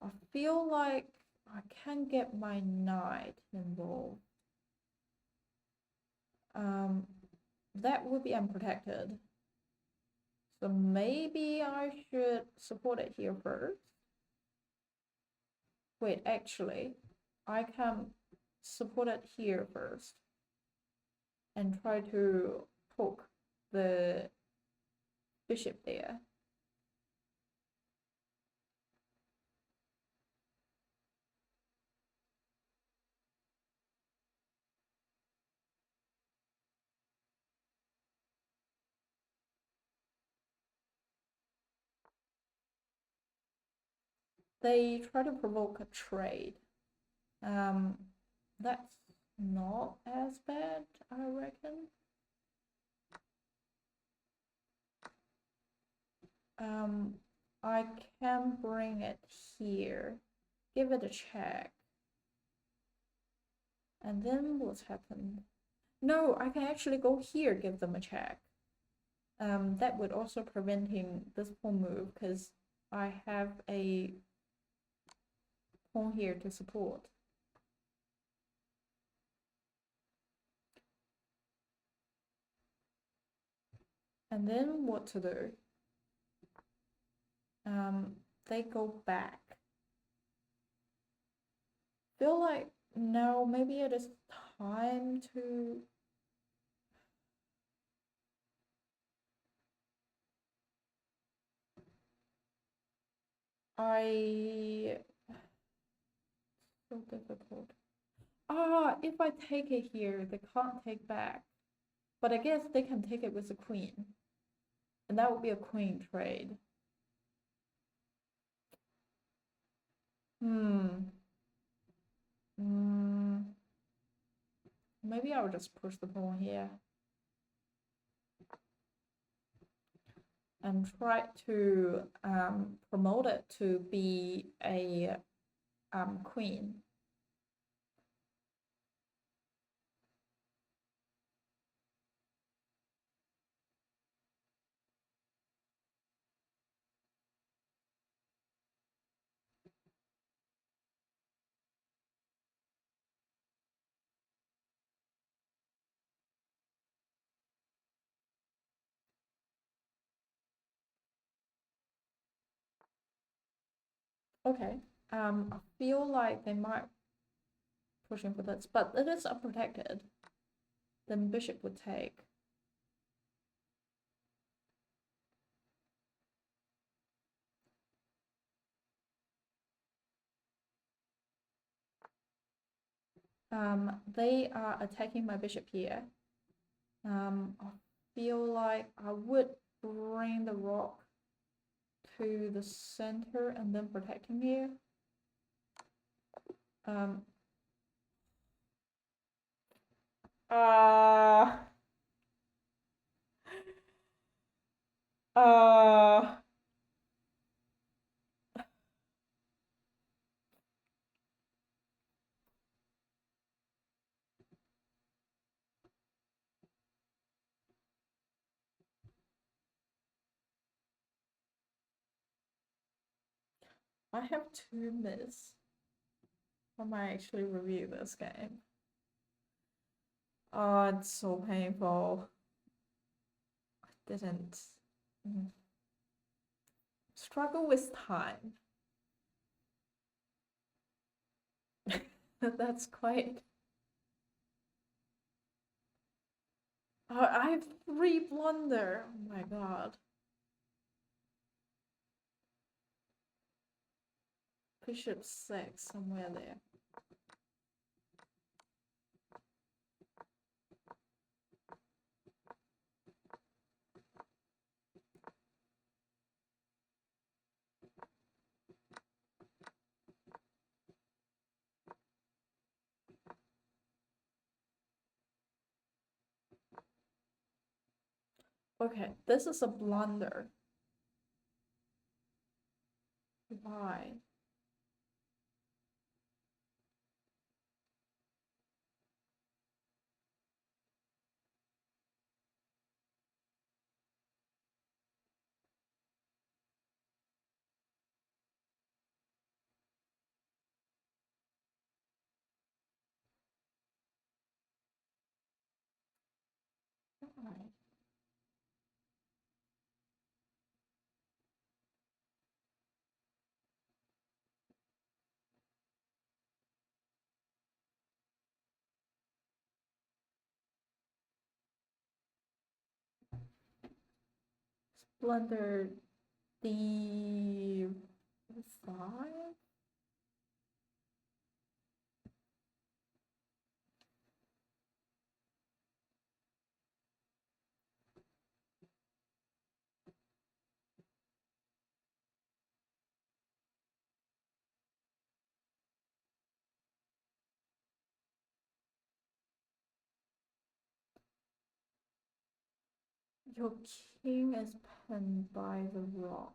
I feel like I can get my knight involved. That would be unprotected. So maybe I should support it here first. Wait, actually, I can support it here first and try to poke the bishop there. They try to provoke a trade. That's not as bad, I reckon. I can bring it here, give it a check. And then what's happened? No, I can actually go here, give them a check. That would also preventing this pawn move because I have a pawn here to support. And then what to do? They go back. Feel like no, maybe it is time to. So difficult. If I take it here, they can't take back. But I guess they can take it with the queen. And that would be a queen trade. Maybe I'll just push the pawn here. And try to promote it to be a queen. Okay. I feel like they might pushing for this, but it is unprotected. Then bishop would take. They are attacking my bishop here. I feel like I would bring the rock to the center and then protect him here. Uh, uh, I have 2 miss. I might actually review this game. Oh, it's so painful. I didn't struggle with time. That's quite. I have 3 blunder. Oh my god. Bishop 6, somewhere there. Okay, this is a blunder. Why? Why? Blunder D5? Your king is pinned by the rock.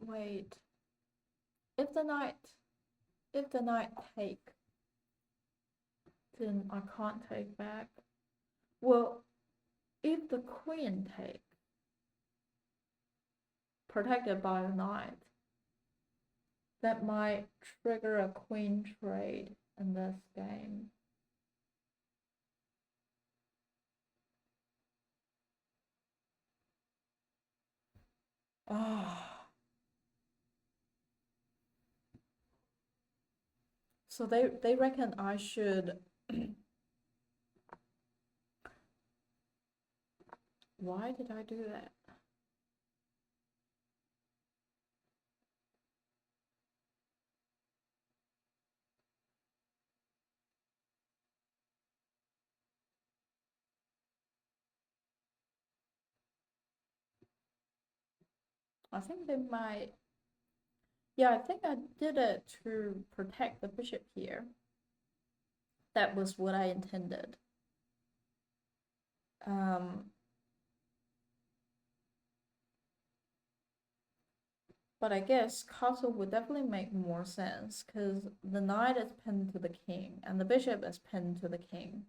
Wait. If the knight take, then I can't take back. Well, if the queen take, protected by the knight, that might trigger a queen trade in this game. So they reckon I should. Why did I do that? I think they might. Yeah, I think I did it to protect the bishop here. That was what I intended. But I guess castle would definitely make more sense because the knight is pinned to the king and the bishop is pinned to the king.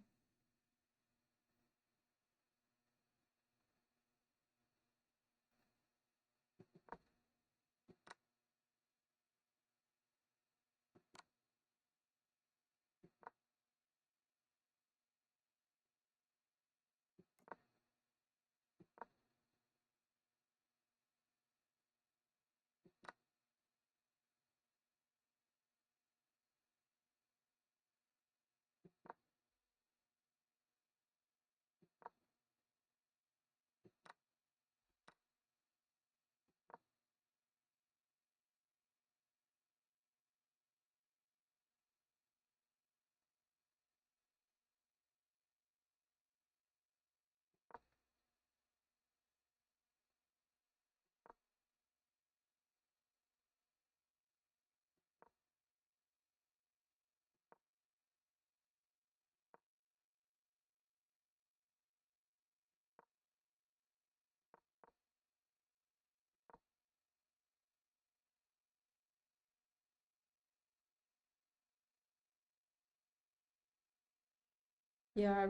Yeah,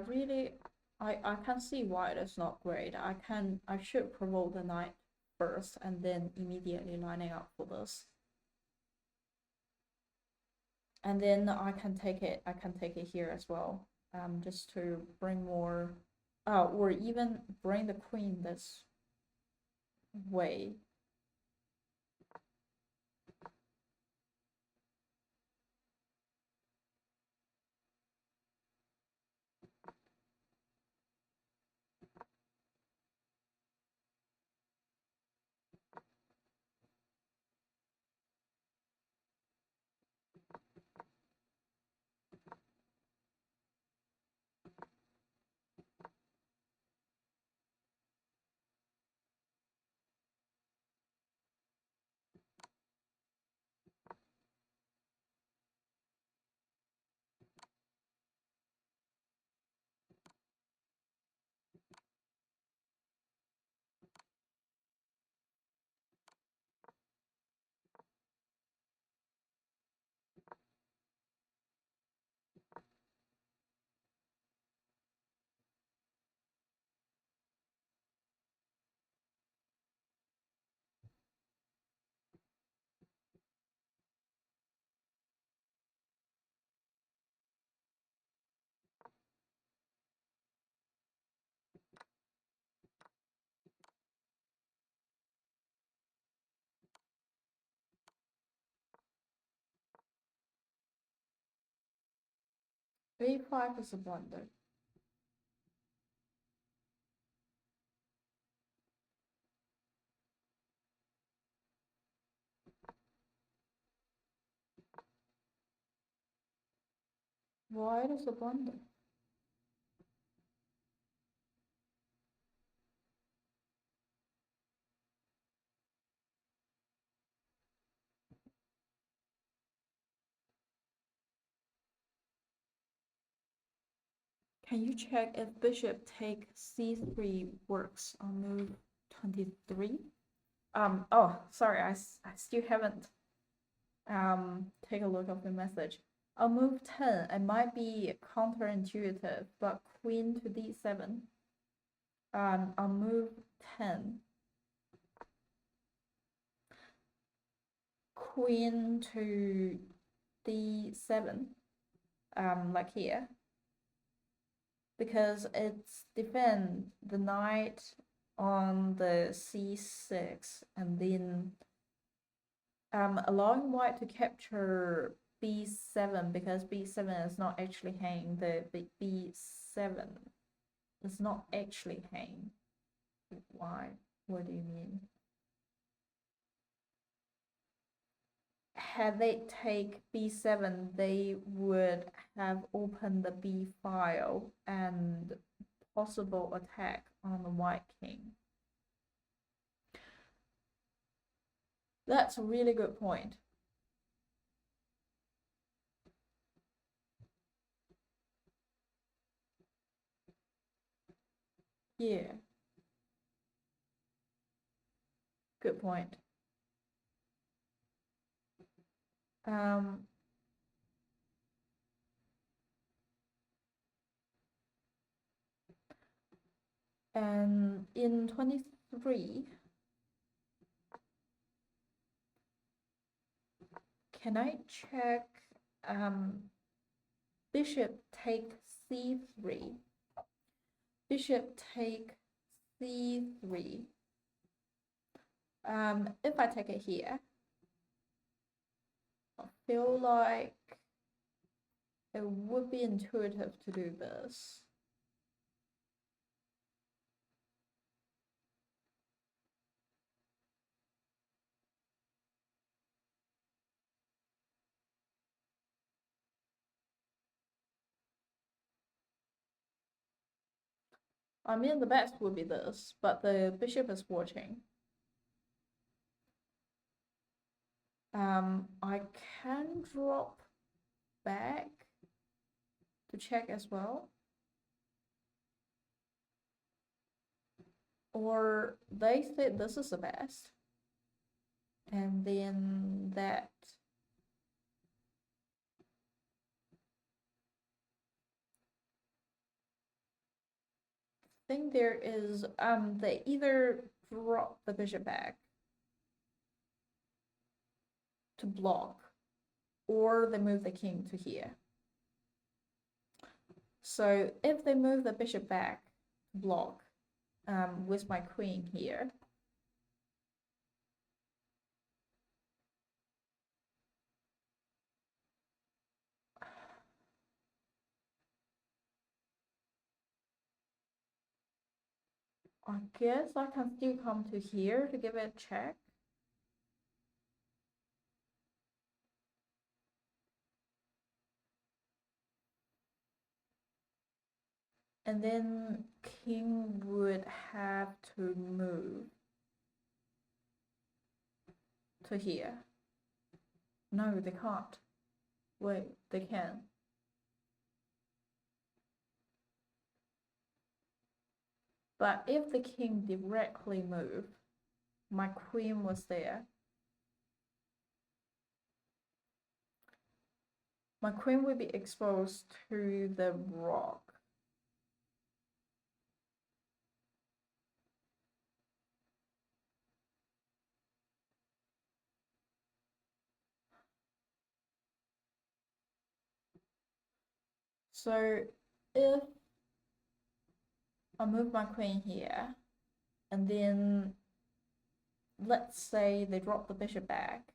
I can see why it is not great. I should provoke the knight first and then immediately lining up for this. And then I can take it here as well. Just to bring more, or even bring the queen this way. A5 is a blunder. Why is a blunder? Can you check if bishop take c3 works on move 23? Oh, sorry, I still haven't take a look of the message. On move 10, it might be counterintuitive, but queen to d7. On move 10, queen to d7, like here, because it's defend the knight on the c6 and then allowing white to capture b7 because b7 is not actually hanging. The b7 is not actually hanging. Why? What do you mean? Had they take b7, they would have opened the b file and possible attack on the white king. That's a really good point. Yeah. Good point. And in 23, can I check bishop take c3? Bishop take c3. If I take it here, I feel like it would be intuitive to do this. I mean, the best would be this, but the bishop is watching. I can drop back to check as well. Or they said this is the best. And then that. think there is they either drop the bishop back to block, or they move the king to here. So if they move the bishop back to block with my queen here, I guess I can still come to here to give it a check. And then king would have to move to here. No, they can't. Wait, they can. But if the king directly moved, my queen was there. My queen would be exposed to the rock. So if I move my queen here, and then let's say they drop the bishop back,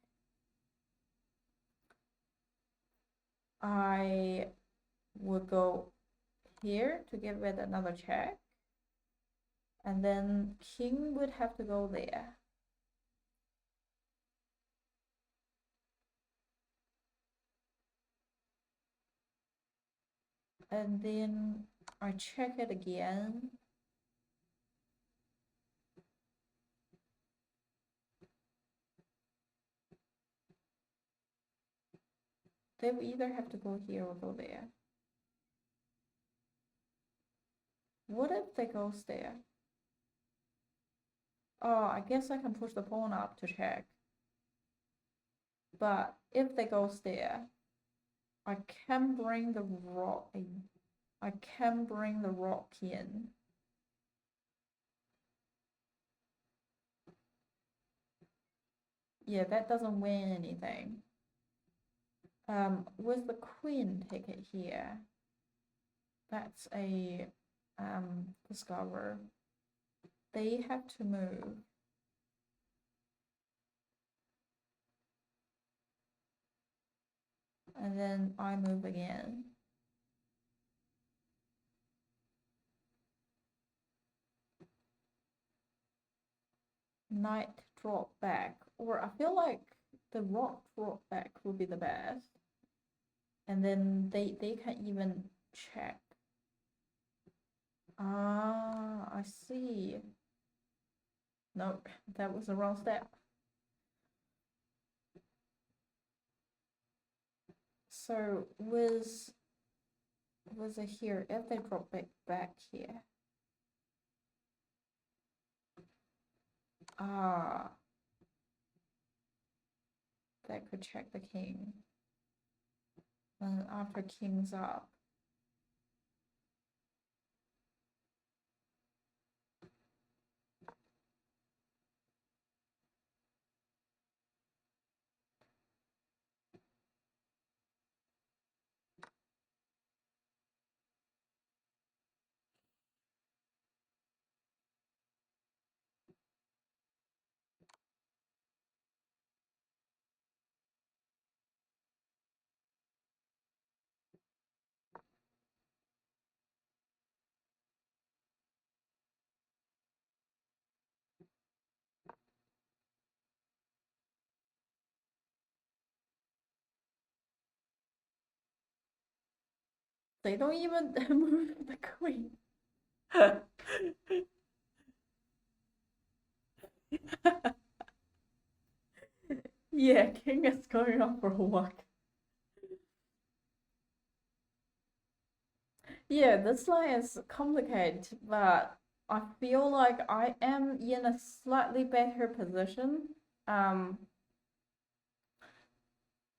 I would go here to give it another check, and then king would have to go there. And then I check it again. They will either have to go here or go there. What if they go there? Oh, I guess I can push the pawn up to check. But if they go there, I can bring the rock in. I can bring the rock in. Yeah, that doesn't win anything. With the queen ticket here, that's a discover. They have to move. And then I move again. Knight drop back, or I feel like the rock drop back would be the best. And then they can even check. Ah, I see. Nope, that was the wrong step. So was it here? If they drop back here. Ah, that could check the king. And after king's up, they don't even move the queen. Yeah, king is going off for a walk. Yeah, this line is complicated, but I feel like I am in a slightly better position.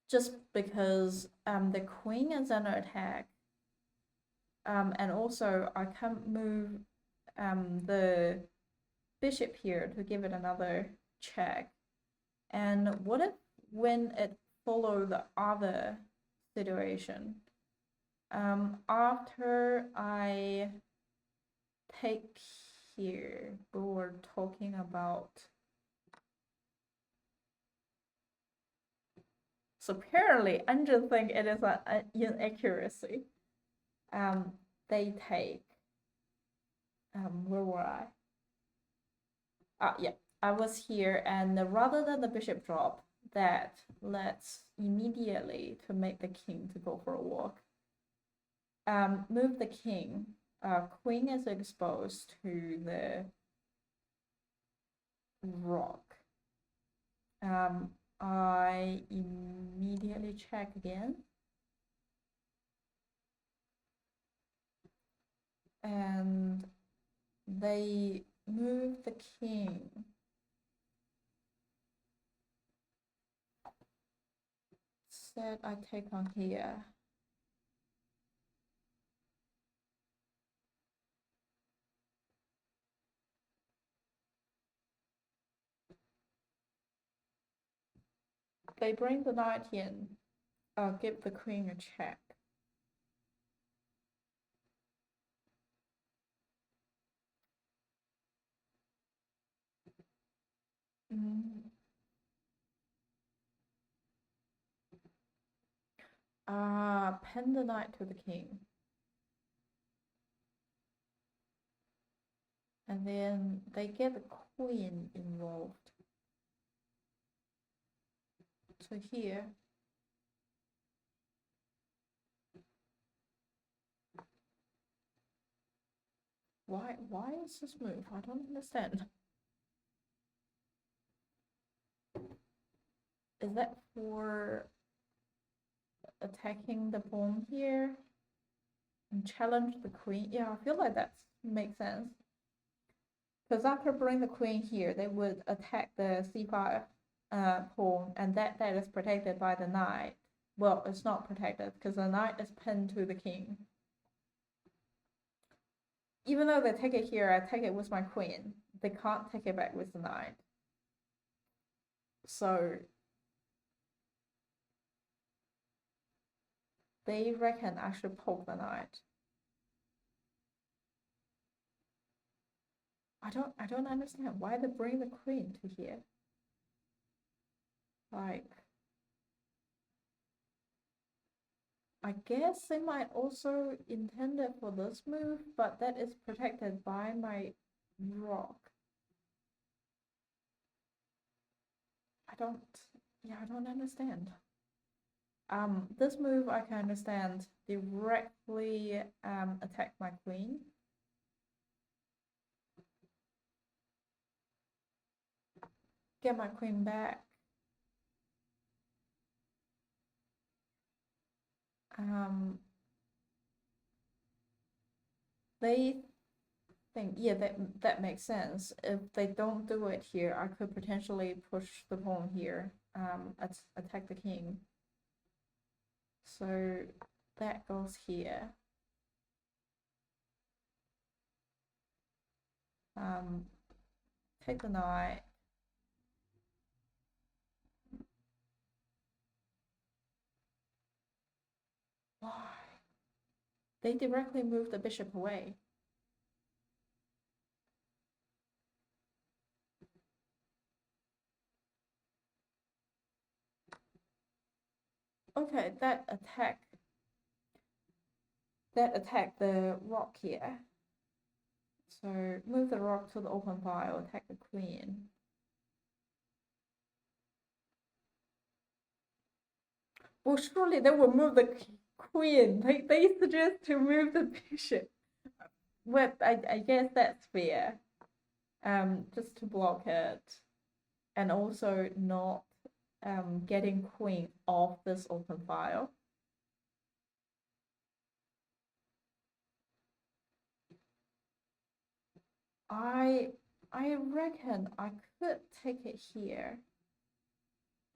Just because the queen is under attack. And also I can't move the bishop here to give it another check. And what if when it follow the other situation? After I take here, we were talking about. So apparently, I just think it is an inaccuracy. They take. Where were I? Yeah, I was here, and rather than the bishop drop, that let's immediately to make the king to go for a walk. Move the king. Queen is exposed to the rock. I immediately check again. And they move the king. Said I take on here. They bring the knight in. Give the queen a check. Pen the knight to the king. And then they get the queen involved. So here. Why is this move? I don't understand. Is that for attacking the pawn here and challenge the queen? Yeah, I feel like that makes sense. Because after bringing the queen here, they would attack the c5 pawn, and that is protected by the knight. Well, it's not protected because the knight is pinned to the king. Even though they take it here, I take it with my queen. They can't take it back with the knight. So they reckon I should poke the knight. I don't understand why they bring the queen to here. Like, I guess they might also intend it for this move, but that is protected by my rock. I don't understand. This move I can understand. Directly attack my queen. Get my queen back. They think, yeah, that makes sense. If they don't do it here, I could potentially push the pawn here, attack the king. So that goes here. Take the knight. Why? They directly move the bishop away. Okay, that attack the rock here. So move the rock to the open file, attack the queen. Well, surely they will move the queen. They suggest to move the bishop. Well, I guess that's fair. Just to block it. And also not getting queen off this open file. I reckon I could take it here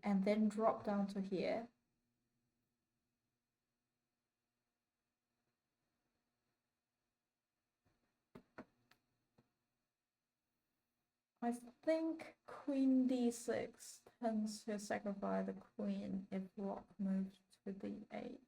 and then drop down to here. I think queen d6 tends to sacrifice the queen if rook moves to d8.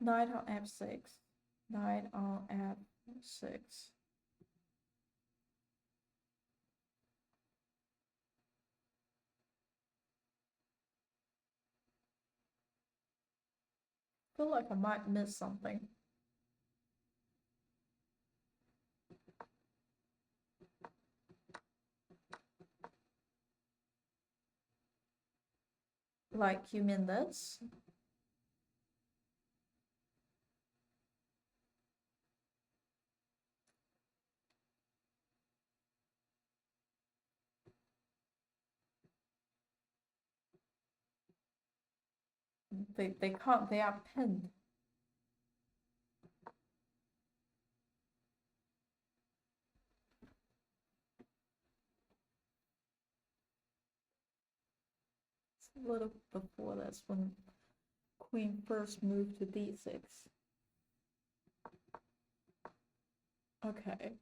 Knight on f6. Knight on f6. Feel like I might miss something. Like, you mean this? They can't, they are pinned. It's a little before this, when queen first moved to d6. Okay.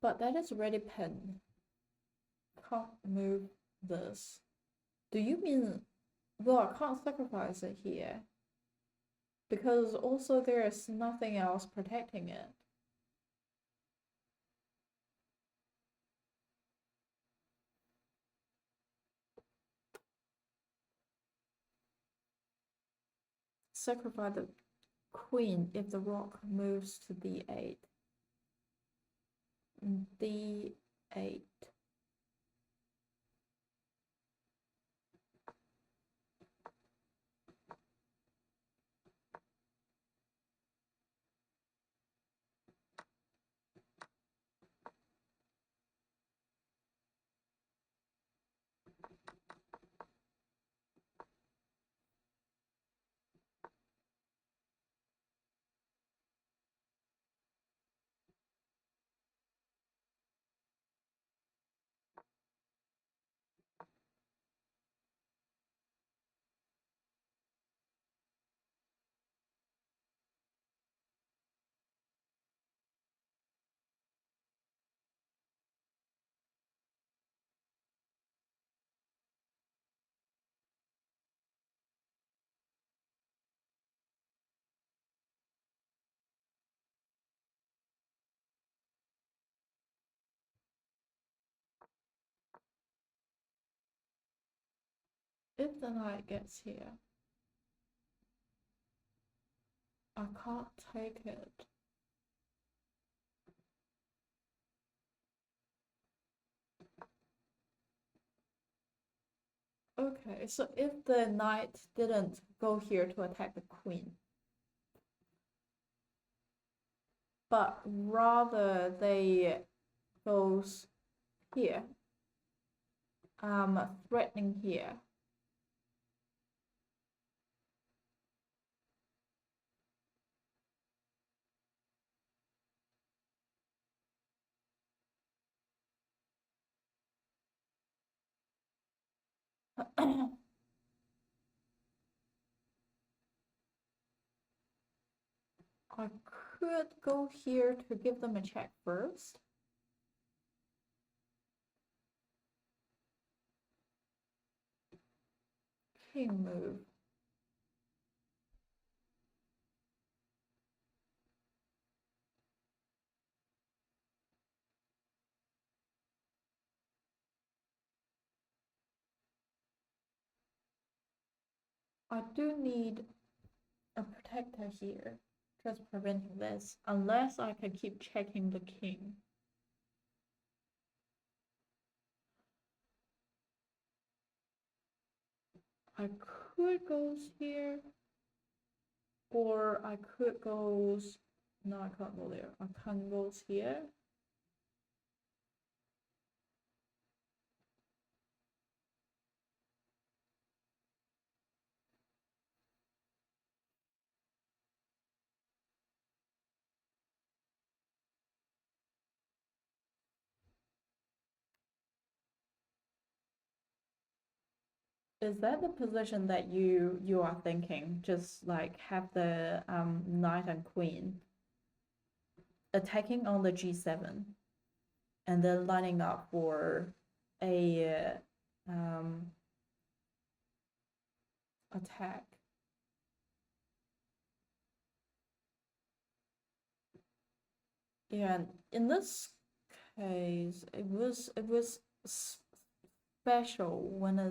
But that is already pinned. Can't move this. Do you mean, well, I can't sacrifice it here? Because also there is nothing else protecting it. Sacrifice the queen if the rook moves to d8. d8. If the knight gets here, I can't take it. Okay, so if the knight didn't go here to attack the queen, but rather they goes here, threatening here. I could go here to give them a check first. King move. I do need a protector here, just preventing this, unless I can keep checking the king. I could go here. Or I could go, no, I can't go there. I can go here. Is that the position that you are thinking? Just like have the knight and queen attacking on the g7 and then lining up for a attack. Yeah, in this case, it was special when a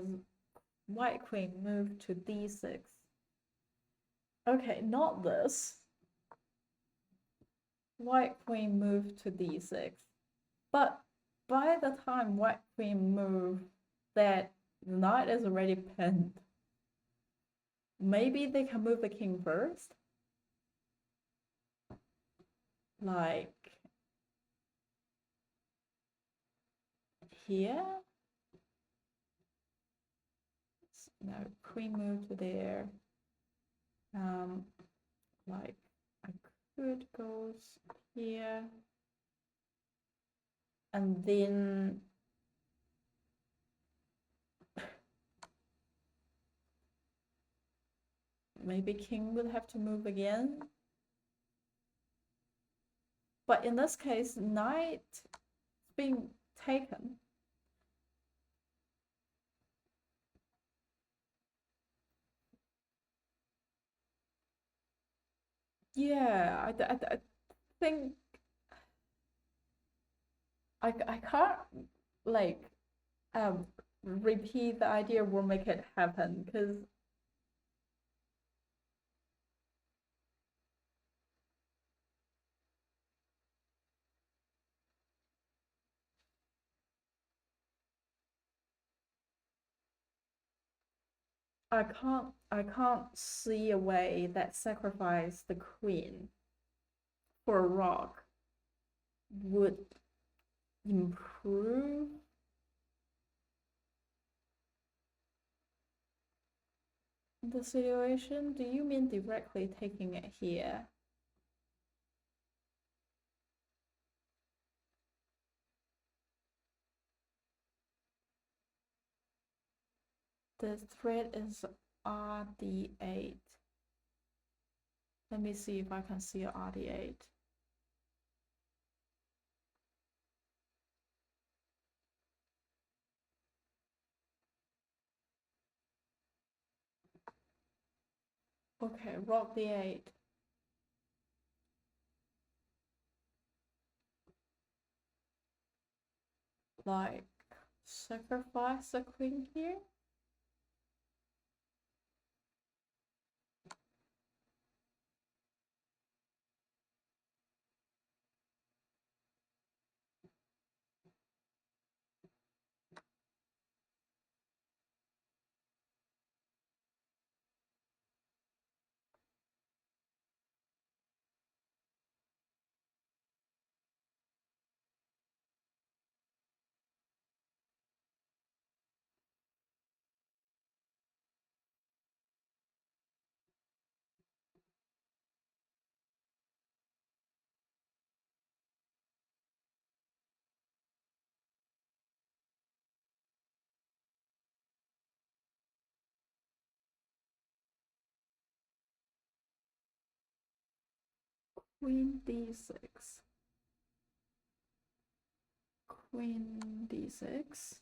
white queen moved to d6. Okay, not this. White queen moved to d6. But by the time white queen moved, that the knight is already pinned. Maybe they can move the king first? Like here? No, queen move to there. Like I could go here. And then maybe king would have to move again. But in this case, knight is being taken. Yeah, I think I can't like repeat the idea will make it happen because I can't see a way that sacrifice the queen for a rock would improve the situation. Do you mean directly taking it here? The thread is RD8. Let me see if I can see RD8. Okay, rock D8. Like, sacrifice the queen here? Queen D6. Queen D6.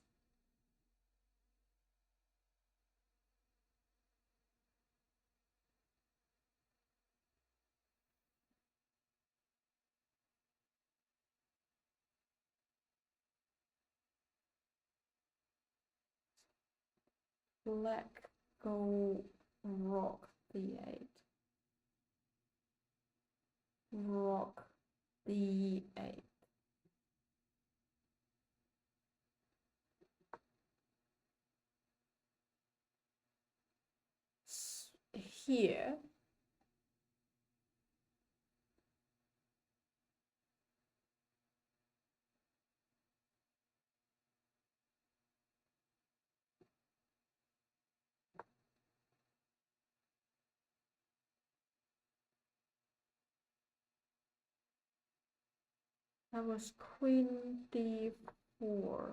Black go rock D8. Rock D8. Here, That was queen d4.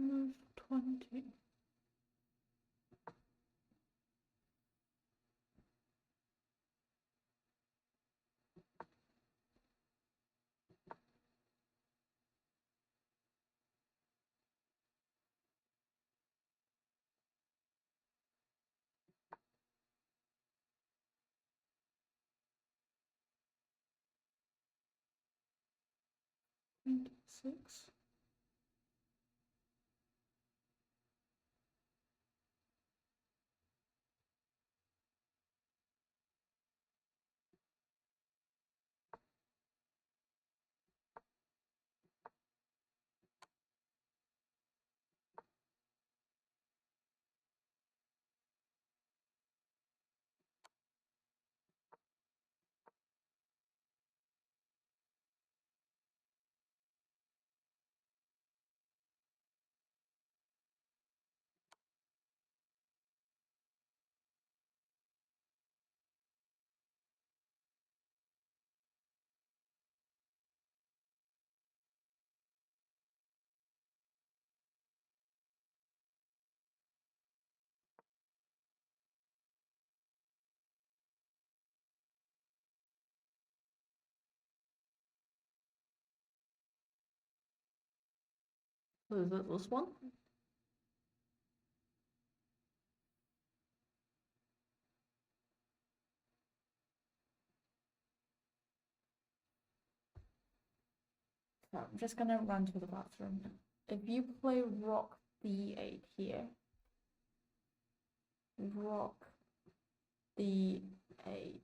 Move 20. Queen d6. So is it this one? So I'm just gonna run to the bathroom. If you play rock d8 here, rock d8.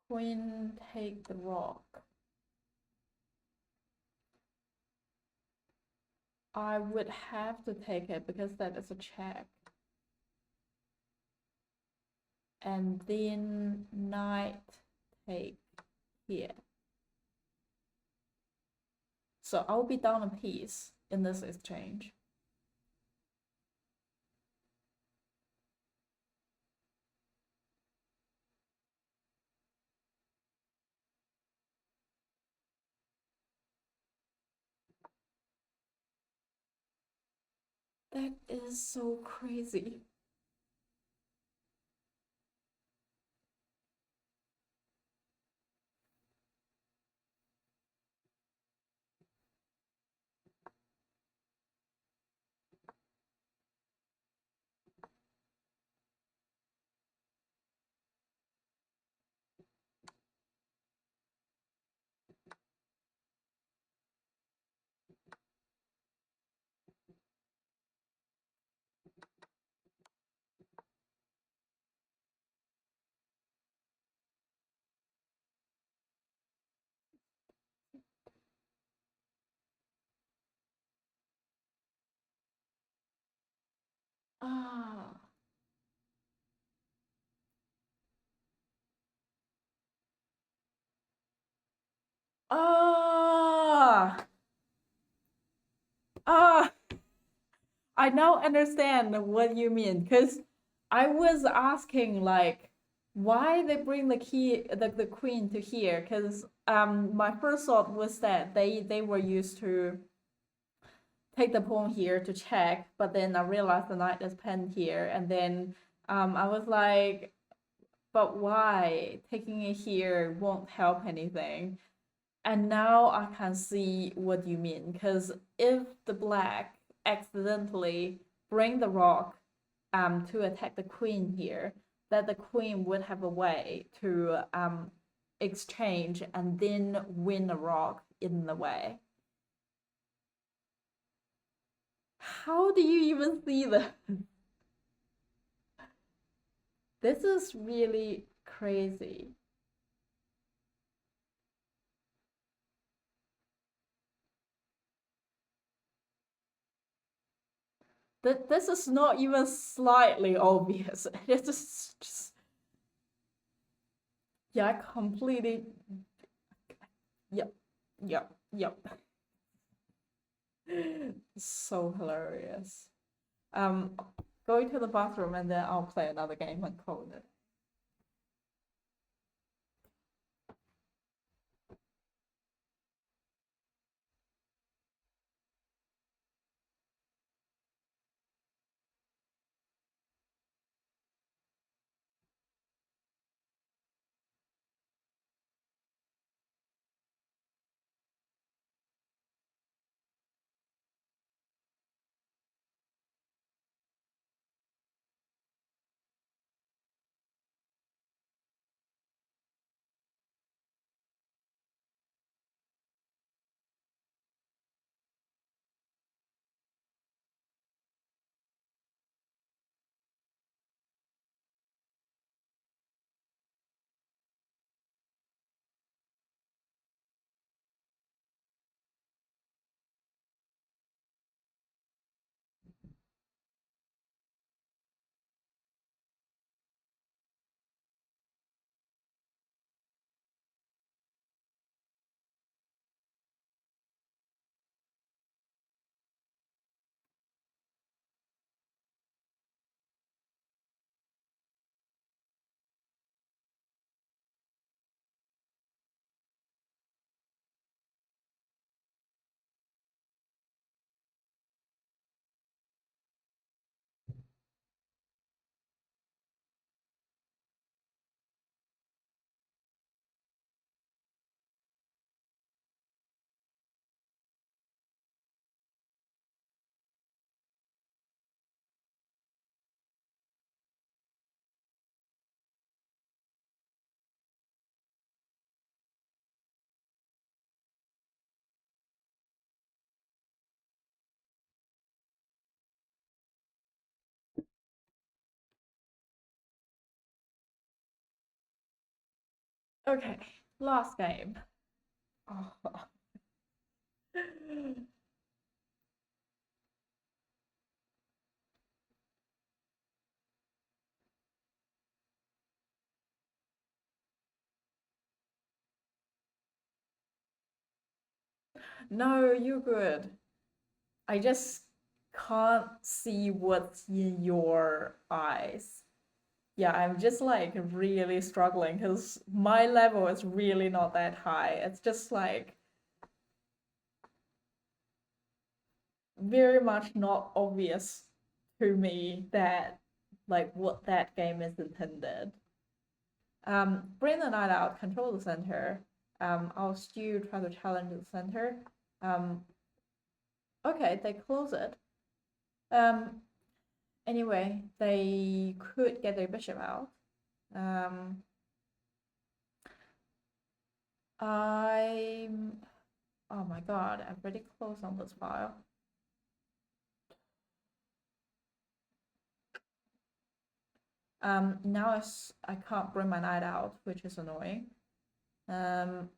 Queen take the rock. I would have to take it because that is a check. And then knight take here. So I'll be down a piece in this exchange. That is so crazy. Ah, Ah, ah, I now understand what you mean, because I was asking like why they bring the the queen to here, because my first thought was that they were used to take the pawn here to check, but then I realized the knight is pinned here, and then I was like, but why? Taking it here won't help anything. And now I can see what you mean, because if the black accidentally bring the rock to attack the queen here, that the queen would have a way to exchange and then win a rock in the way. How do you even see this? This is really crazy. This is not even slightly obvious. It's just yeah, completely. Yep, yep, yep. So hilarious. Um, going to the bathroom and then I'll play another game and call it. Okay, last game. Oh. No, you're good. I just can't see what's in your eyes. Yeah, I'm just like really struggling because my level is really not that high. It's just like very much not obvious to me that like what that game is intended. Bring the knight out, control the center. I'll still try to challenge the center. Um, okay, they close it. Um, anyway, they could get their bishop out. Um, I'm. Oh my god, I'm pretty close on this file. Now I can't bring my knight out, which is annoying. Um,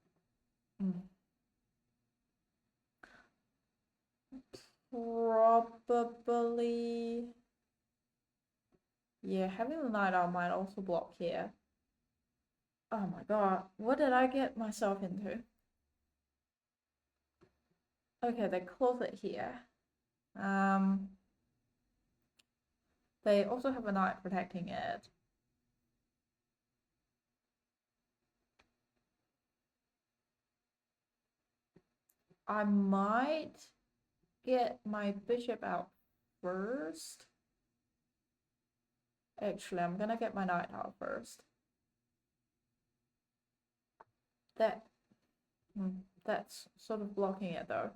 probably. Yeah, having the knight out might also block here. Oh my god, what did I get myself into? Okay, they close it here. They also have a knight protecting it. I might get my bishop out first. Actually, I'm gonna get my knight out first. That's sort of blocking it though.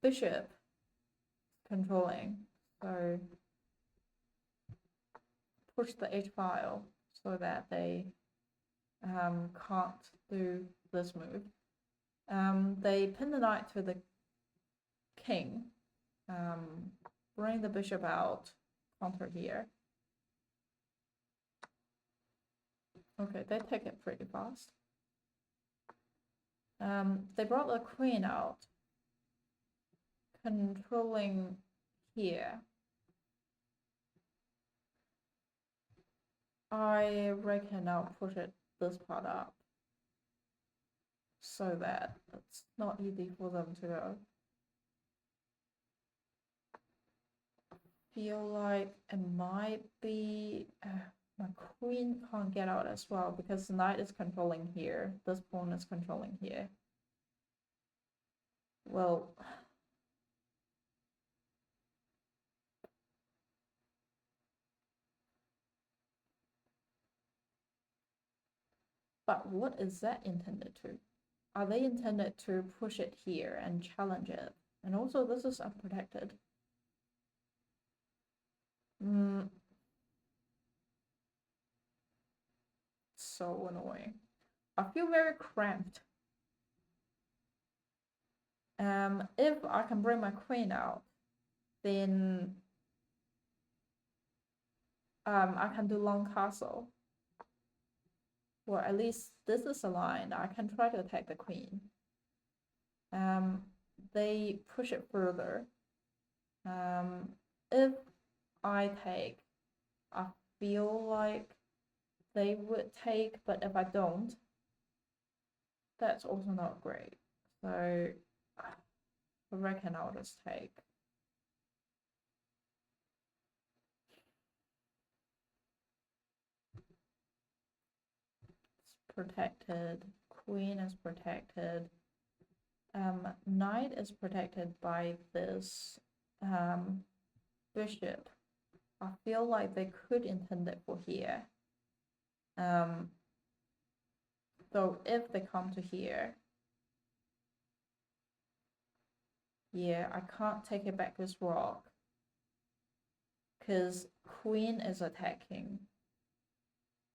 Bishop controlling, so push the H file so that they can't do this move. They pin the knight to the king, bring the bishop out, counter here. Okay, they take it pretty fast. They brought the queen out, controlling here. I reckon I'll push it this part up so that it's not easy for them to go. Feel like it might be my queen can't get out as well because the knight is controlling here. This pawn is controlling here. Well, but what is that intended to? Are they intended to push it here and challenge it? And also this is unprotected. So annoying. I feel very cramped. If I can bring my queen out, then I can do long castle. Or at least this is aligned. I can try to attack the queen. They push it further. If I take, I feel like they would take, but if I don't, that's also not great. So I reckon I'll just take. It's protected. Queen is protected. Knight is protected by this bishop. I feel like they could intend it for here. So if they come to here, yeah, I can't take it back this rock because queen is attacking.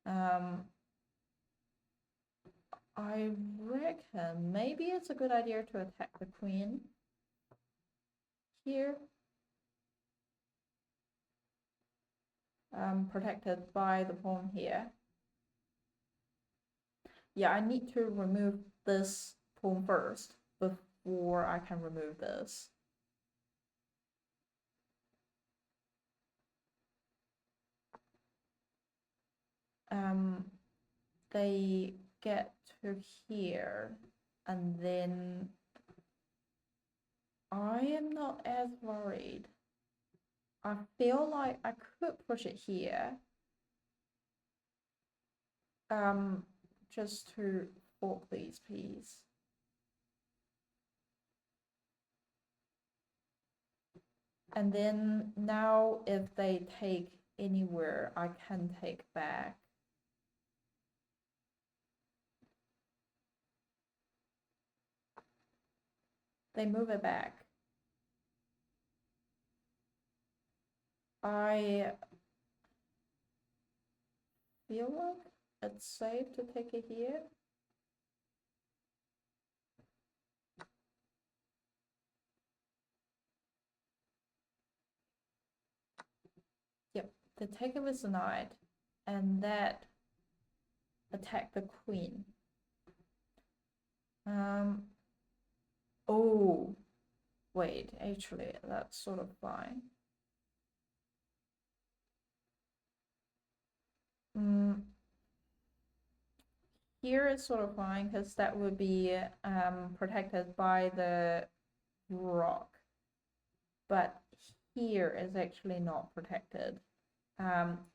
I reckon maybe it's a good idea to attack the queen here. Protected by the pawn here. Yeah, I need to remove this pawn first before I can remove this. They get to here, and then I am not as worried. I feel like I could push it here. Just to fork these pieces. And then now if they take anywhere, I can take back. They move it back. I feel like it's safe to take it here. Yep, they take it with the knight, and that attack the queen. Oh, wait, actually, that's sort of fine. Here it's sort of fine because that would be protected by the rock, but here is actually not protected.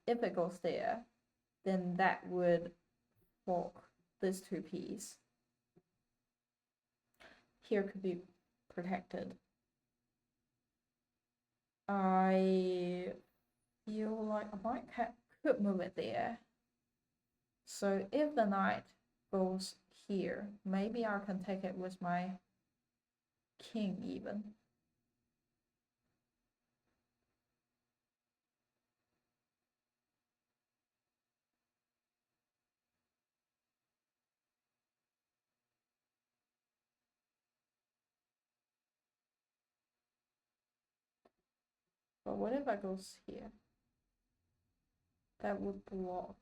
If it goes there, then that would fork this 2 piece. Here could be protected. I feel like I might could move it there. So if the knight goes here, maybe I can take it with my king even. But what if I goes here? That would block.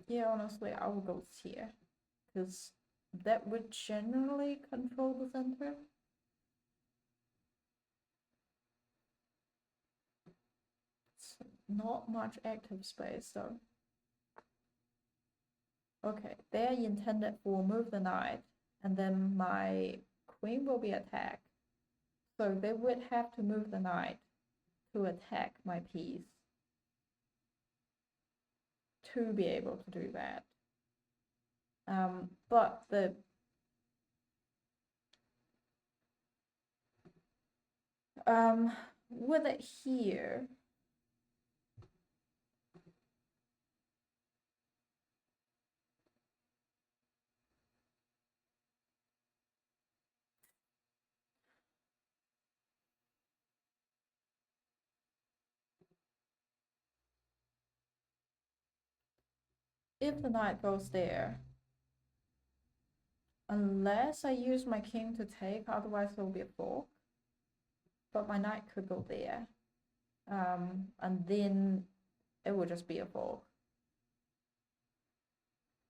Yeah, honestly, I will go here because that would generally control the center. It's not much active space though. Okay, they're intended for move the knight, and then my queen will be attacked. So they would have to move the knight to attack my piece to be able to do that. But the with it here, if the knight goes there, unless I use my king to take, otherwise it will be a fork. But my knight could go there, and then it would just be a fork.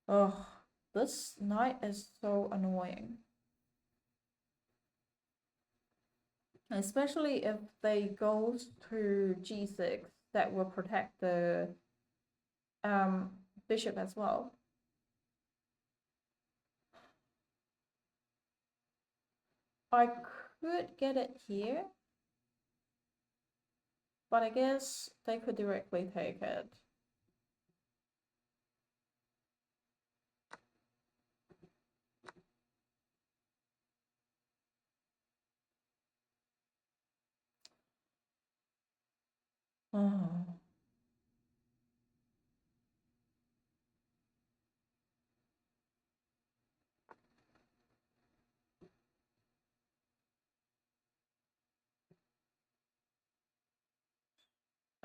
Oh, this knight is so annoying. Especially if they go to g6, that will protect the bishop as well. I could get it here, but I guess they could directly take it. Oh.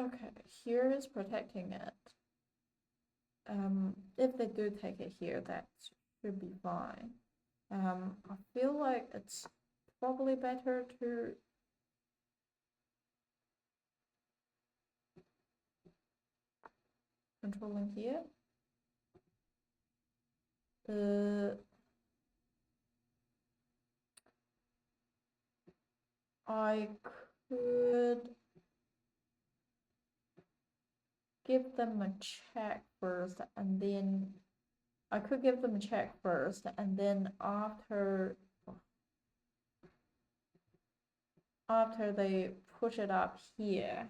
Okay, here is protecting it. If they do take it here, that should be fine. I feel like it's probably better to controlling here. I could give them a check first, and then I could give them a check first, and then after they push it up here,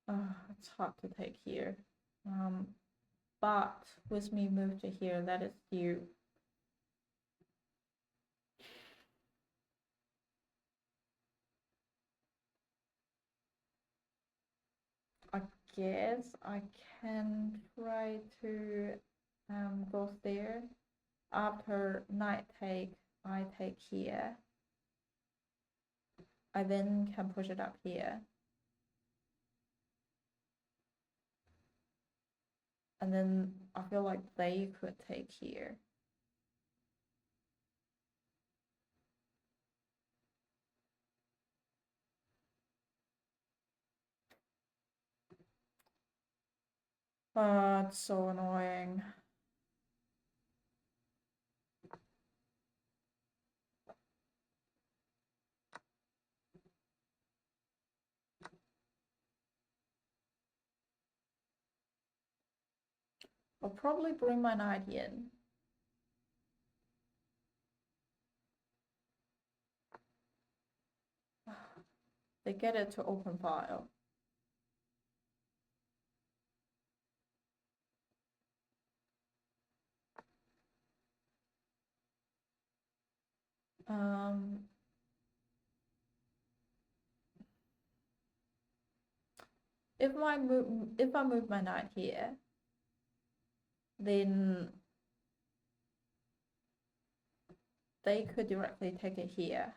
it's hard to take here. But with me move to here, that is due. I guess I can try to go there. After knight take, I take here. I then can push it up here. And then I feel like they could take here. It's so annoying. I'll probably bring my knight in. They get it to open file. If I move my knight here, then they could directly take it here.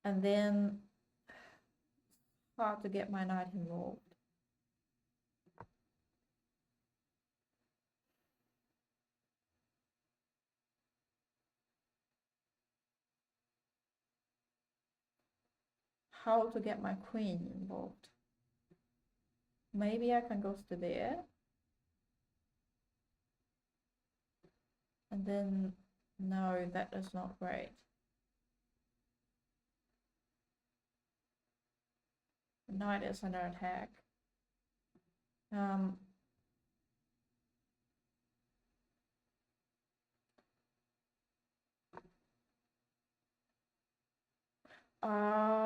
And then hard to get my knight involved. How to get my queen involved? Maybe I can go to there. And then, no, that is not great. The knight is under attack.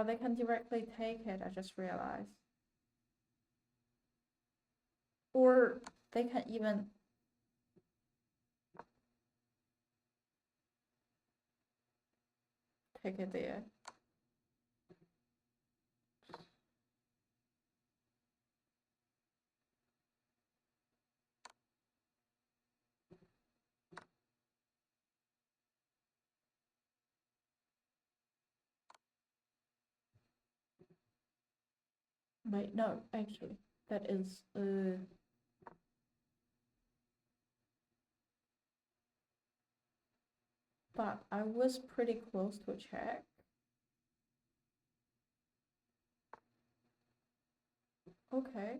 They can directly take it, I just realized. Or they can even take it there. Wait, no, actually, that is but I was pretty close to a check. Okay.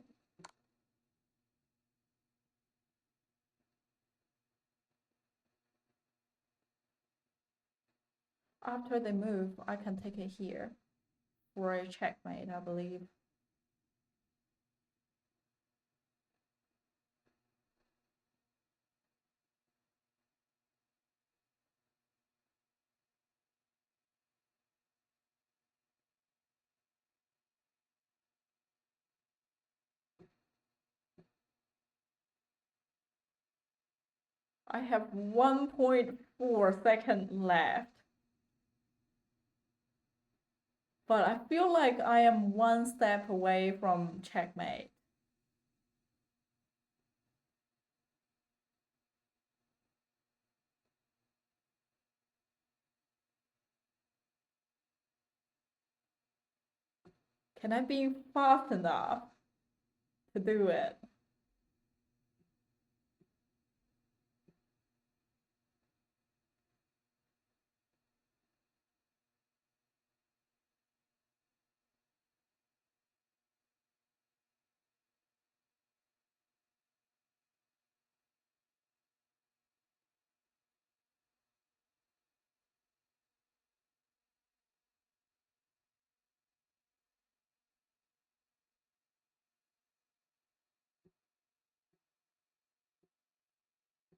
After they move, I can take it here for a checkmate, I believe. I have 1.4 seconds left. But I feel like I am one step away from checkmate. Can I be fast enough to do it?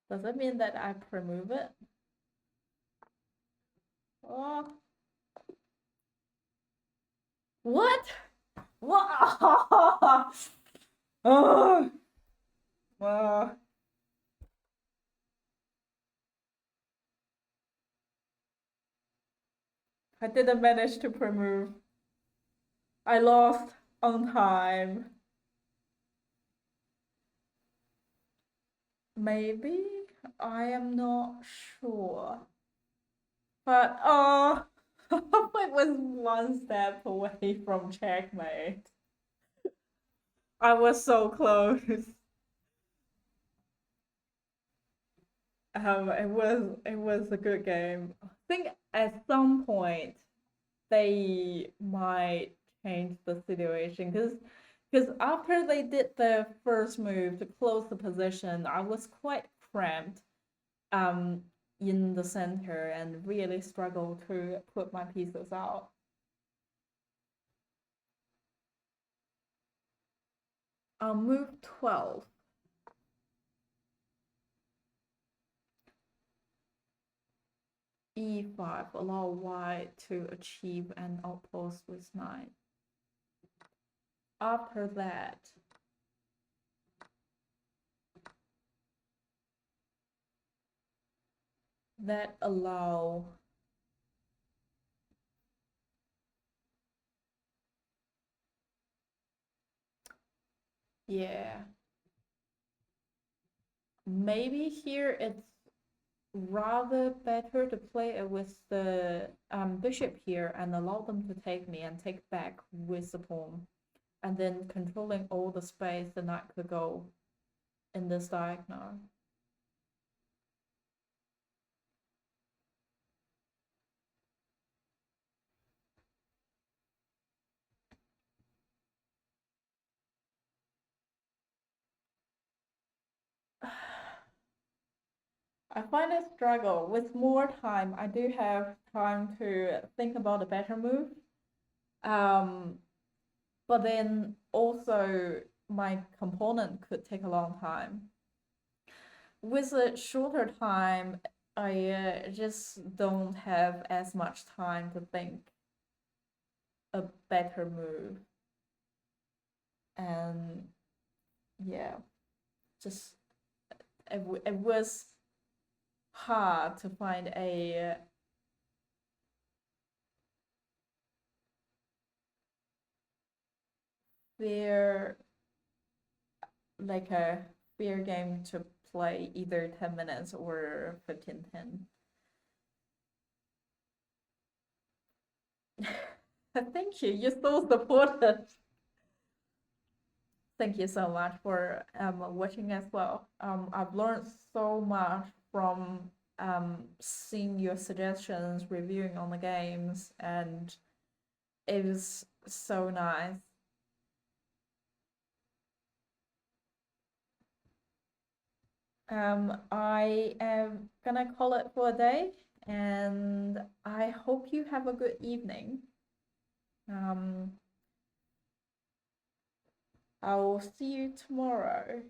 Does that mean that I remove it? Oh. What? What? Oh. Oh. I didn't manage to remove. I lost on time. Maybe? I am not sure. But I was one step away from checkmate. I was so close. It was a good game. I think at some point they might change the situation because after they did the first move to close the position, I was quite cramped in the center and really struggled to put my pieces out. I'll move 12. E5, allow white to achieve an outpost with knight. After that, that allow yeah, maybe here it's rather better to play it with the bishop here and allow them to take me and take back with the pawn, and then controlling all the space the knight could go in this diagonal. I find a struggle. With more time, I do have time to think about a better move. Um, but then also my component could take a long time. With a shorter time, I just don't have as much time to think a better move. And yeah, just it was hard to find a fair, like a fair game to play either 10 minutes or 15-10. Thank you. You're so supportive. Thank you so much for watching as well. I've learned so much from seeing your suggestions, reviewing on the games, and it was so nice. I am gonna call it for a day, and I hope you have a good evening. Um, I'll see you tomorrow.